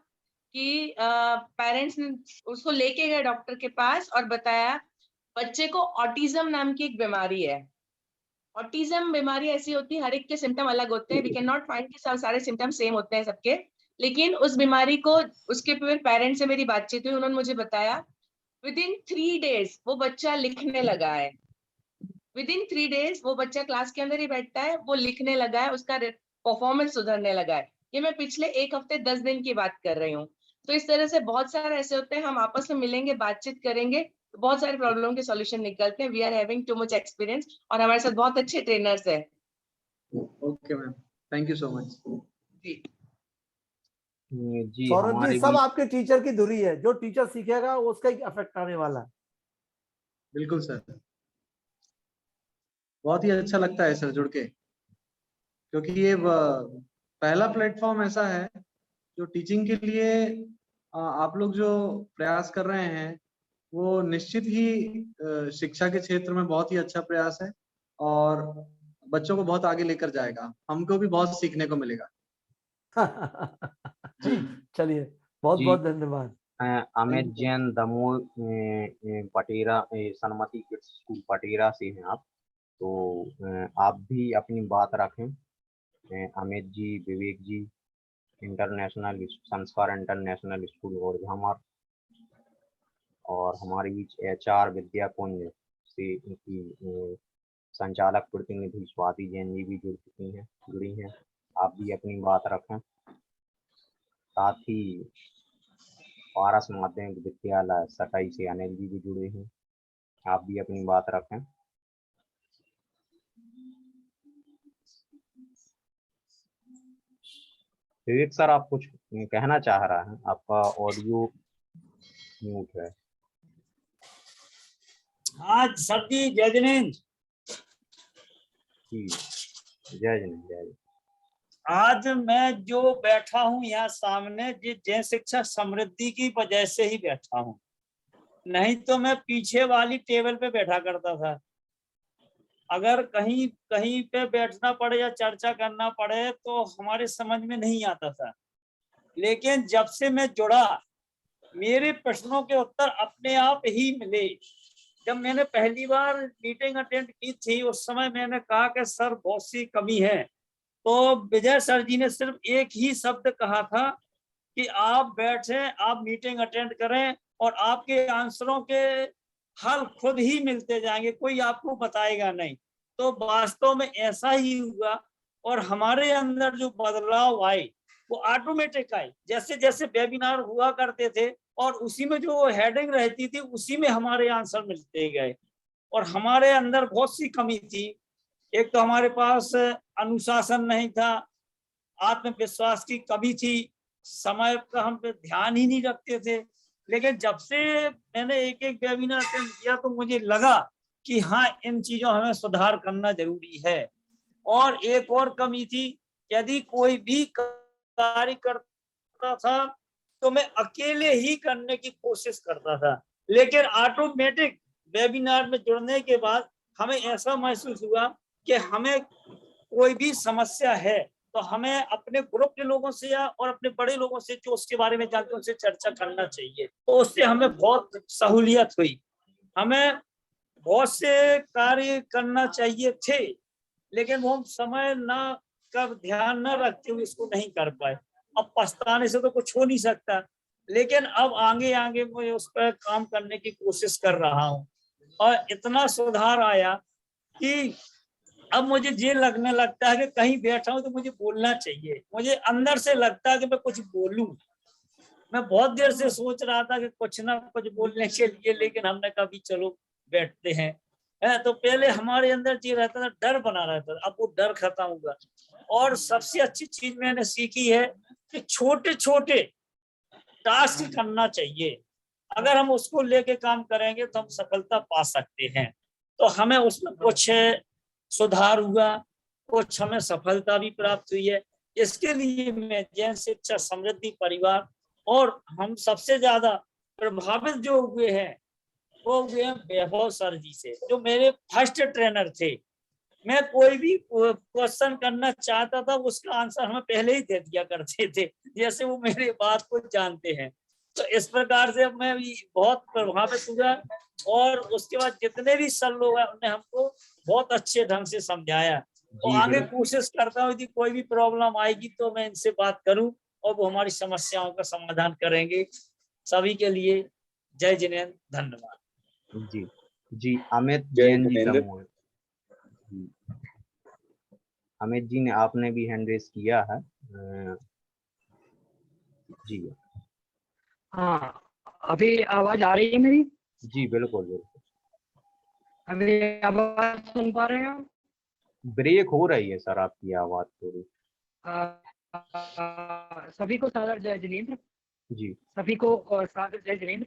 कि पेरेंट्स ने उसको लेके गए डॉक्टर के पास और बताया बच्चे को ऑटिज्म नाम की एक बीमारी है। ऑटिज्म बीमारी ऐसी होती है, हर एक के सिम्टम अलग होते हैं। वी कैन नॉट फाइंड कि सारे सिम्टम सेम होते हैं सबके, लेकिन उस बीमारी को, उसके पेरेंट्स से मेरी बातचीत हुई, उन्होंने मुझे बताया विद इन 3 डेज वो बच्चा लिखने लगा है। विद इन 3 डेज वो बच्चा क्लास के अंदर ही बैठता है, वो लिखने लगा है, उसका परफॉर्मेंस सुधरने लगा है। ये मैं पिछले 1 हफ्ते 10 दिन की बात कर रही हूँ। तो इस तरह से बहुत सारे ऐसे होते हैं, हम आपस में मिलेंगे, बातचीत करेंगे तो बहुत सारे प्रॉब्लम के सॉल्यूशन निकलते हैं। We are having too much experience और हमारे साथ बहुत अच्छे ट्रेनर्स है। Okay ma'am, thank you so much. जी जी सौरभ हमारे जी, सब भी आपके टीचर की धुरी है। जो टीचर सीखेगा उसका ही इफेक्ट आने वाला है। बिल्कुल सर, बहुत ही अच्छा लगता है सर जुड़ के, क्योंकि ये पहला प्लेटफॉर्म ऐसा है जो टीचिंग के लिए आप लोग जो प्रयास कर रहे हैं वो निश्चित ही शिक्षा के क्षेत्र में बहुत ही अच्छा प्रयास है और बच्चों को बहुत आगे लेकर जाएगा। हमको भी बहुत सीखने को मिलेगा। जी, चलिए बहुत जी। बहुत धन्यवाद। अमित जैन दमोह पटेरा सनमती किड्स स्कूल पटेरा से हैं आप, तो आप भी अपनी बात रखें। अमित जी, विवेक जी, इंटरनेशनल संस्कार इंटरनेशनल स्कूल और झामर, और हमारे बीच HR विद्या कुंज से इनकी संचालक प्रतिनिधि स्वाति जैन जी भी जुड़ी हैं। आप भी अपनी बात रखें। साथ ही पारस माध्यमिक विद्यालय सटाई से अनिल जी भी जुड़े हैं, आप भी अपनी बात रखें। विवेक सर, आप कुछ कहना चाह रहे हैं? आपका ऑडियो म्यूट है। आज सभी जय जिनेंद्र। जी, जय जिनेंद्र, जय। आज मैं जो बैठा हूँ यहाँ सामने, जय शिक्षा समृद्धि की वजह से ही बैठा हूँ, नहीं तो मैं पीछे वाली टेबल पे बैठा करता था। अगर कहीं कहीं पे बैठना पड़े या चर्चा करना पड़े तो हमारे समझ में नहीं आता था, लेकिन जब से मैं जुड़ा मेरे प्रश्नों के उत्तर अपने आप ही मिले। जब मैंने पहली बार मीटिंग अटेंड की थी उस समय मैंने कहा कि सर बहुत सी कमी है, तो विजय सर जी ने सिर्फ एक ही शब्द कहा था कि आप बैठे, आप मीटिंग अटेंड करें और आपके आंसरों के हल खुद ही मिलते जाएंगे, कोई आपको बताएगा नहीं। तो वास्तव में ऐसा ही हुआ और हमारे अंदर जो बदलाव आए वो ऑटोमेटिक आए। जैसे जैसे वेबिनार हुआ करते थे और उसी में जो हेडिंग रहती थी उसी में हमारे आंसर मिलते गए। और हमारे अंदर बहुत सी कमी थी। एक तो हमारे पास अनुशासन नहीं था, आत्मविश्वास की कमी थी, समय का हम पे ध्यान ही नहीं रखते थे। लेकिन जब से मैंने एक एक वेबिनार अटेंड किया तो मुझे लगा कि हाँ, इन चीजों हमें सुधार करना जरूरी है। और एक और कमी थी, यदि कोई भी कार्य करता था तो मैं अकेले ही करने की कोशिश करता था, लेकिन ऑटोमेटिक वेबिनार में जुड़ने के बाद हमें ऐसा महसूस हुआ कि हमें कोई भी समस्या है तो हमें अपने ग्रुप के लोगों से या और अपने बड़े लोगों से जो उसके बारे में जानते हैं उनसे चर्चा करना चाहिए। तो उससे हमें बहुत सहूलियत हुई। हमें बहुत से कार्य करना चाहिए थे लेकिन वो हम समय ना कर ध्यान न रखते हुए इसको नहीं कर पाए। अब पछताने से तो कुछ हो नहीं सकता, लेकिन अब आगे आगे मैं उस पर काम करने की कोशिश कर रहा हूँ और इतना सुधार आया कि अब मुझे ये लगने लगता है कि कहीं बैठा हूं तो मुझे बोलना चाहिए। मुझे अंदर से लगता है कि मैं कुछ बोलूं। मैं बहुत देर से सोच रहा था कि कुछ ना कुछ बोलने के लिए, लेकिन हमने कहा भी चलो बैठते हैं। तो पहले हमारे अंदर ये रहता था, डर बना रहता था, अब वो डर खत्म हुआ। और सबसे अच्छी चीज मैंने सीखी है कि छोटे छोटे टास्क करना चाहिए। अगर हम उसको लेके काम करेंगे तो हम सफलता पा सकते हैं। तो हमें उसमें कुछ सुधार हुआ, कुछ हमें सफलता भी प्राप्त हुई है। इसके लिए मैं जैन शिक्षा समृद्धि परिवार और हम सबसे ज्यादा प्रभावित जो हुए हैं वो हुए हैं वैभव सर जी से, जो मेरे फर्स्ट ट्रेनर थे। मैं कोई भी क्वेश्चन करना चाहता था उसका आंसर हमें पहले ही दे दिया करते थे, जैसे वो मेरे बात को जानते हैं। तो इस प्रकार से मैं भी बहुत प्रभावित हुआ और उसके बाद जितने भी सर लोग हैं उन्होंने हमको बहुत अच्छे ढंग से समझाया। तो आगे कोशिश करता हूँ यदि कोई भी प्रॉब्लम आएगी तो मैं इनसे बात करूं और वो हमारी समस्याओं का समाधान करेंगे। सभी के लिए जय जिनेंद्र, धन्यवाद। जी जी, अमित जय जैन जी जिनेंद्र। दमोह। अमित जी ने आपने भी हैंड रेस किया है। जी हाँ, अभी आवाज आ रही है मेरी? जी बिल्कुल बिल्कुल। अभी आवाज सुन पा रहे हैं? ब्रेक हो रही है सर आपकी आवाज थोड़ी। सभी को सादर जय जिनेंद्र। जी, सभी को सादर जय जिनेंद्र।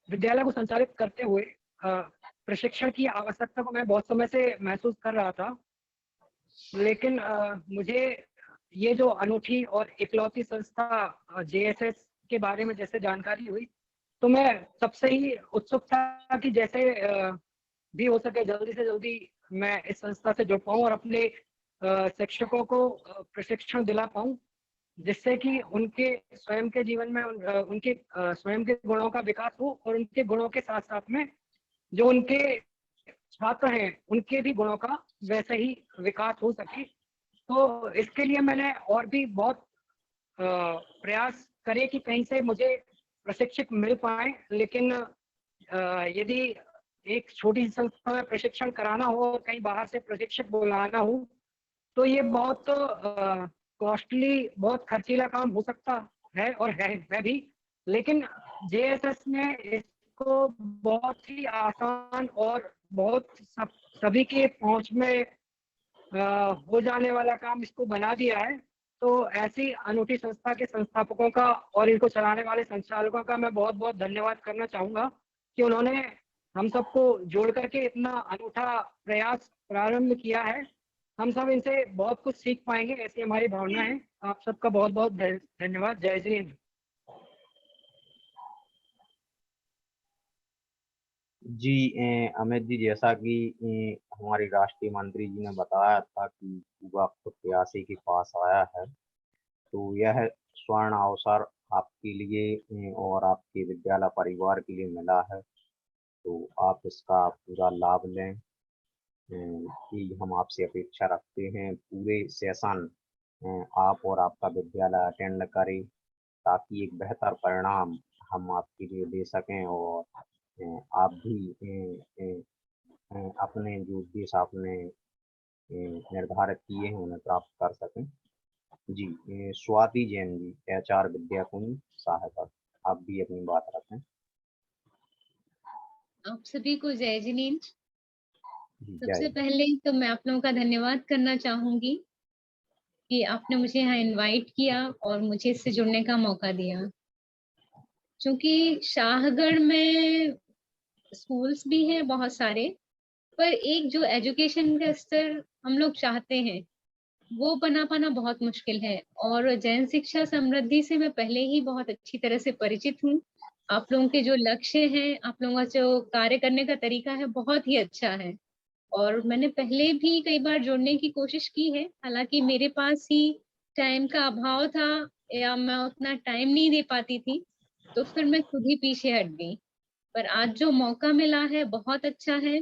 विद्यालय को संचालित करते हुए प्रशिक्षण की आवश्यकता को मैं बहुत समय से महसूस कर रहा था, लेकिन मुझे ये जो अनूठी और इकलौती संस्था JSS के बारे में जैसे जानकारी हुई तो मैं सबसे ही उत्सुक था कि जैसे भी हो सके जल्दी से जल्दी मैं इस संस्था से जुड़ पाऊं और अपने शिक्षकों को प्रशिक्षण दिला पाऊं जिससे कि उनके स्वयं के जीवन में उनके स्वयं के गुणों का विकास हो और उनके गुणों के साथ साथ में जो उनके छात्र हैं उनके भी गुणों का वैसे ही विकास हो सके। तो इसके लिए मैंने और भी बहुत प्रयास करे कि कहीं से मुझे प्रशिक्षक मिल पाए, लेकिन यदि एक छोटी संस्था में प्रशिक्षण कराना हो और कहीं बाहर से प्रशिक्षक बुलाना हो तो ये बहुत कॉस्टली, बहुत खर्चीला काम हो सकता है और है भी, लेकिन जेएसएस ने इसको बहुत ही आसान और बहुत सभी के पहुंच में हो जाने वाला काम इसको बना दिया है। तो ऐसी अनूठी संस्था के संस्थापकों का और इनको चलाने वाले संचालकों का मैं बहुत बहुत धन्यवाद करना चाहूंगा कि उन्होंने हम सबको जोड़ करके इतना अनूठा प्रयास प्रारंभ किया है। हम सब इनसे बहुत कुछ सीख पाएंगे, ऐसी हमारी भावना है। आप सबका बहुत बहुत धन्यवाद। जय श्री हिंद। जी अमित जी, जैसा कि हमारी राष्ट्रीय मंत्री जी ने बताया था कि युवा प्रत्याशी के पास आया है, तो यह स्वर्ण अवसर आपके लिए और आपके विद्यालय परिवार के लिए मिला है, तो आप इसका पूरा लाभ लें। कि हम आपसे अपेक्षा रखते हैं पूरे सेशन आप और आपका विद्यालय अटेंड करें ताकि एक बेहतर परिणाम हम आपके लिए दे सकें और आप भी अपने जो उद्देश्य आपने निर्धारित किए हैं उन्हें प्राप्त कर सकें। जी स्वाति जैन जी, HR विद्या कुंज सहायक, आप भी अपनी बात रखें। आप सभी को जय जिनेंद्र। सबसे जय। पहले तो मैं आप लोगों का धन्यवाद करना चाहूंगी कि आपने मुझे यहाँ इनवाइट किया और मुझे इससे जुड़ने का मौका दिया। क्योंकि शाहगढ़ में स्कूल्स भी हैं बहुत सारे, पर एक जो एजुकेशन का स्तर हम लोग चाहते हैं वो बना पाना बहुत मुश्किल है। और जैन शिक्षा समृद्धि से मैं पहले ही बहुत अच्छी तरह से परिचित हूँ। आप लोगों के जो लक्ष्य हैं, आप लोगों का जो कार्य करने का तरीका है बहुत ही अच्छा है और मैंने पहले भी कई बार जुड़ने की कोशिश की है, हालांकि मेरे पास ही टाइम का अभाव था या मैं उतना टाइम नहीं दे पाती थी, तो फिर मैं खुद ही पीछे हट गई। पर आज जो मौका मिला है बहुत अच्छा है।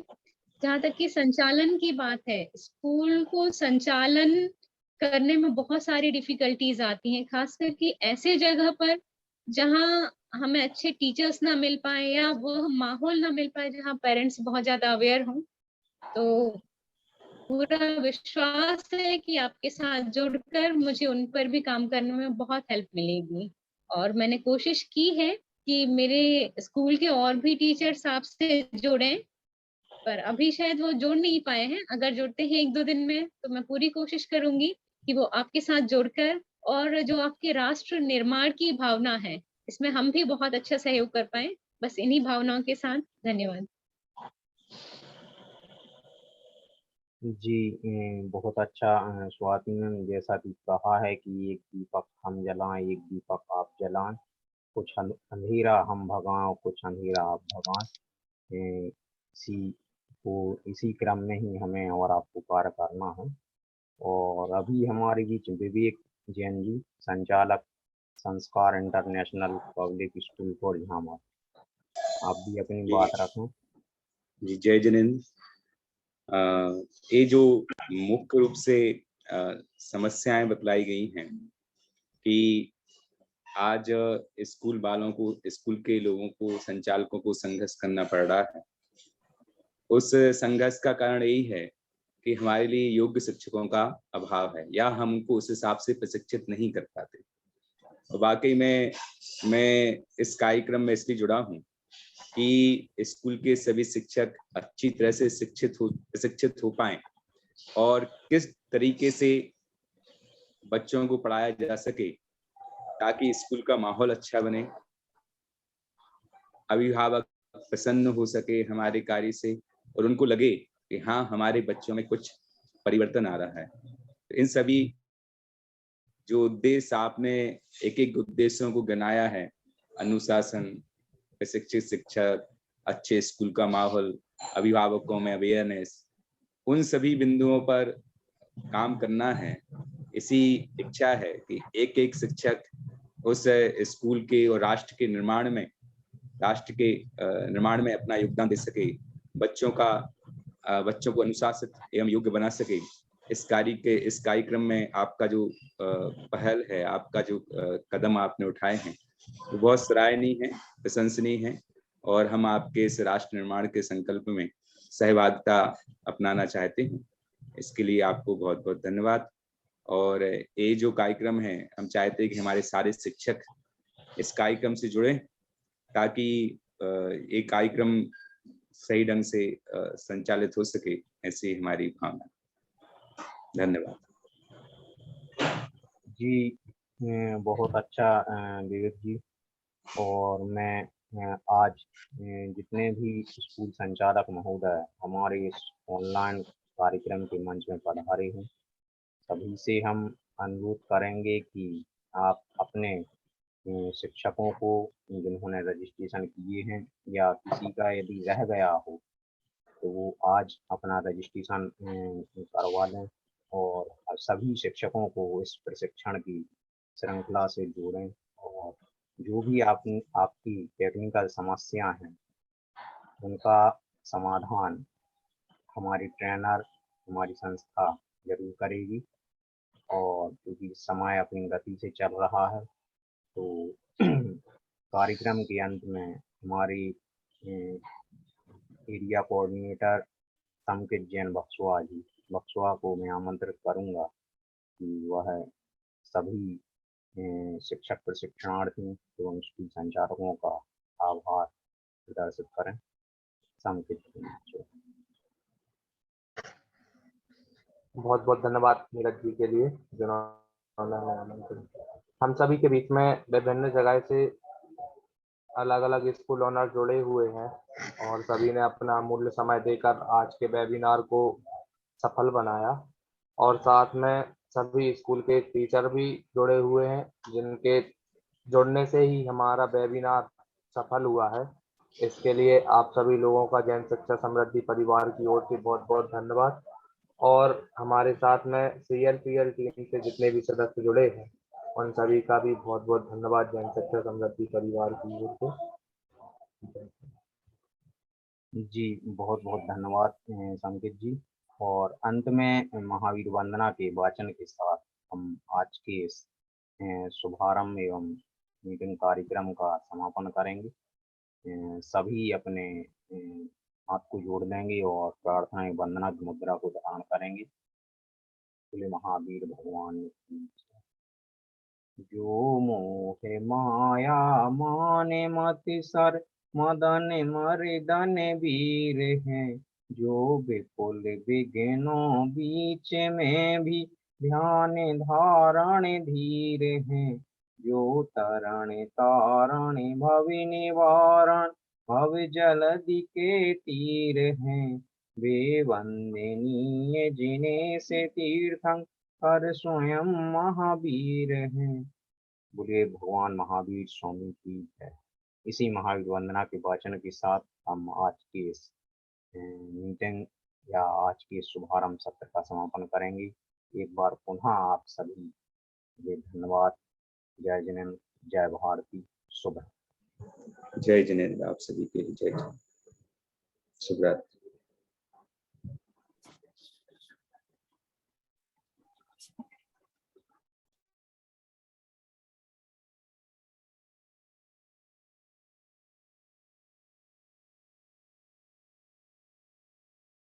जहाँ तक कि संचालन की बात है, स्कूल को संचालन करने में बहुत सारी डिफिकल्टीज आती हैं, खास करके ऐसे जगह पर जहाँ हमें अच्छे टीचर्स ना मिल पाए या वो माहौल ना मिल पाए जहाँ पेरेंट्स बहुत ज्यादा अवेयर हों। तो पूरा विश्वास है कि आपके साथ जुड़कर मुझे उन पर भी काम करने में बहुत हेल्प मिलेगी और मैंने कोशिश की है कि मेरे स्कूल के और भी टीचर्स आपसे जुड़ें, पर अभी शायद वो जुड़ नहीं पाए हैं। अगर जुड़ते हैं 1-2 दिन में तो मैं पूरी कोशिश करूंगी कि वो आपके साथ जुड़कर और जो आपके राष्ट्र निर्माण की भावना है इसमें हम भी बहुत अच्छा सहयोग कर पाए। बस इन्हीं भावनाओं के साथ धन्यवाद। जी बहुत अच्छा स्वाति मैम, जैसा कि कहा है कि एक दीपक हम जलाएं, एक दीपक आप जलाएं, कुछ अंधेरा हम भगाएं, कुछ अंधेरा आप भगाएं। इसी क्रम में ही हमें और आपको कार्य करना है। और अभी हमारे बीच विवेक जैन जी, संचालक संस्कार इंटरनेशनल पब्लिक स्कूल फॉर झामा, आप भी अपनी बात रखें। जी जय जिनेंद्र। ये जो मुख्य रूप से समस्याएं बतलाई गई हैं कि आज स्कूल वालों को, स्कूल के लोगों को, संचालकों को संघर्ष करना पड़ रहा है, उस संघर्ष का कारण यही है कि हमारे लिए योग्य शिक्षकों का अभाव है या हम उनको उस हिसाब से प्रशिक्षित नहीं कर पाते। और वाकई में मैं इस कार्यक्रम में इसलिए जुड़ा हूँ कि स्कूल के सभी शिक्षक अच्छी तरह से प्रशिक्षित हो पाएं और किस तरीके से बच्चों को पढ़ाया जा सके ताकि स्कूल का माहौल अच्छा बने, अभिभावक प्रसन्न हो सके हमारे कार्य से और उनको लगे कि हाँ हमारे बच्चों में कुछ परिवर्तन आ रहा है। तो इन सभी जो उद्देश्य आपने एक उद्देश्यों को गिनाया है, अनुशासन, प्रशिक्षित शिक्षक, अच्छे स्कूल का माहौल, अभिभावकों में अवेयरनेस, उन सभी बिंदुओं पर काम करना है इसी इच्छा है कि एक एक शिक्षक उस स्कूल के और राष्ट्र के निर्माण में अपना योगदान दे सके, बच्चों को अनुशासित एवं योग्य बना सके। इस कार्यक्रम में आपका जो पहल है, आपका जो कदम आपने उठाए हैं, वो बहुत सराहनीय है, प्रशंसनीय है, और हम आपके इस राष्ट्र निर्माण के संकल्प में सहभागिता अपनाना चाहते हैं। इसके लिए आपको बहुत बहुत धन्यवाद। और ये जो कार्यक्रम है, हम चाहते हैं कि हमारे सारे शिक्षक इस कार्यक्रम से जुड़े, ताकि ये कार्यक्रम सही ढंग से संचालित हो सके, ऐसी हमारी भावना। धन्यवाद जी। बहुत अच्छा विवेक जी। और मैं आज जितने भी स्कूल संचालक महोदय हमारे इस ऑनलाइन कार्यक्रम के मंच में पधारे हैं, सभी से हम अनुरोध करेंगे कि आप अपने शिक्षकों को जिन्होंने रजिस्ट्रेशन किए हैं या किसी का यदि रह गया हो तो वो आज अपना रजिस्ट्रेशन करवा लें, और सभी शिक्षकों को इस प्रशिक्षण की श्रृंखला से जोड़ें। और जो भी आपकी टेक्निकल समस्या हैं उनका समाधान हमारी ट्रेनर, हमारी संस्था जरूर करेगी। और क्योंकि समय अपनी गति से चल रहा है, तो कार्यक्रम के अंत में हमारी एरिया कोऑर्डिनेटर संकित जैन बक्सवा को मैं आमंत्रित करूंगा कि वह सभी शिक्षक प्रशिक्षणार्थियों एवं स्कूल संचालकों का आभार प्रदर्शित करें। संकित बहुत बहुत धन्यवाद नीरज जी के लिए, जिन्होंने आमंत्रण। हम सभी के बीच में विभिन्न जगह से अलग अलग स्कूल ओनर जुड़े हुए हैं और सभी ने अपना अमूल्य समय देकर आज के वेबिनार को सफल बनाया। और साथ में सभी स्कूल के टीचर भी जुड़े हुए हैं, जिनके जुड़ने से ही हमारा वेबिनार सफल हुआ है। इसके लिए आप सभी लोगों का जैन शिक्षा समृद्धि परिवार की ओर से बहुत बहुत धन्यवाद। और हमारे साथ में CLPL टीम से जितने भी सदस्य जुड़े हैं, उन सभी का भी बहुत बहुत धन्यवाद जैन शिक्षा समृद्धि परिवार की ओर से। जी, बहुत बहुत धन्यवाद संकित जी। और अंत में महावीर वंदना के वाचन के साथ हम आज के इस शुभारंभ एवं मीटिंग कार्यक्रम का समापन करेंगे। सभी अपने हाथ को जोड़ देंगे और प्रार्थना एवं वंदना की मुद्रा को धारण करेंगे। बोले महावीर भगवान की जय। जो मोह माया माने मति सर मदन मर्दन वीर हैं, जो विपुल विघ्नों बीच में भी ध्यान धारण धीर हैं, जो तरण तारण भव निवारण भव जलधि के तीर हैं, वे वंदनीय जिन्हें से तीर्थं कर स्वयं महावीर हैं। बोलिए भगवान महावीर स्वामी की है। इसी महावीर वंदना के वाचन के साथ हम आज के इस मीटिंग या आज के शुभारंभ सत्र का समापन करेंगे। एक बार पुनः आप सभी ये धन्यवाद। जय जिनेन्द्र, जय भारती, शुभ। जय जिनेन्द्र, आप सभी के लिए जय। शुभ रात्रि।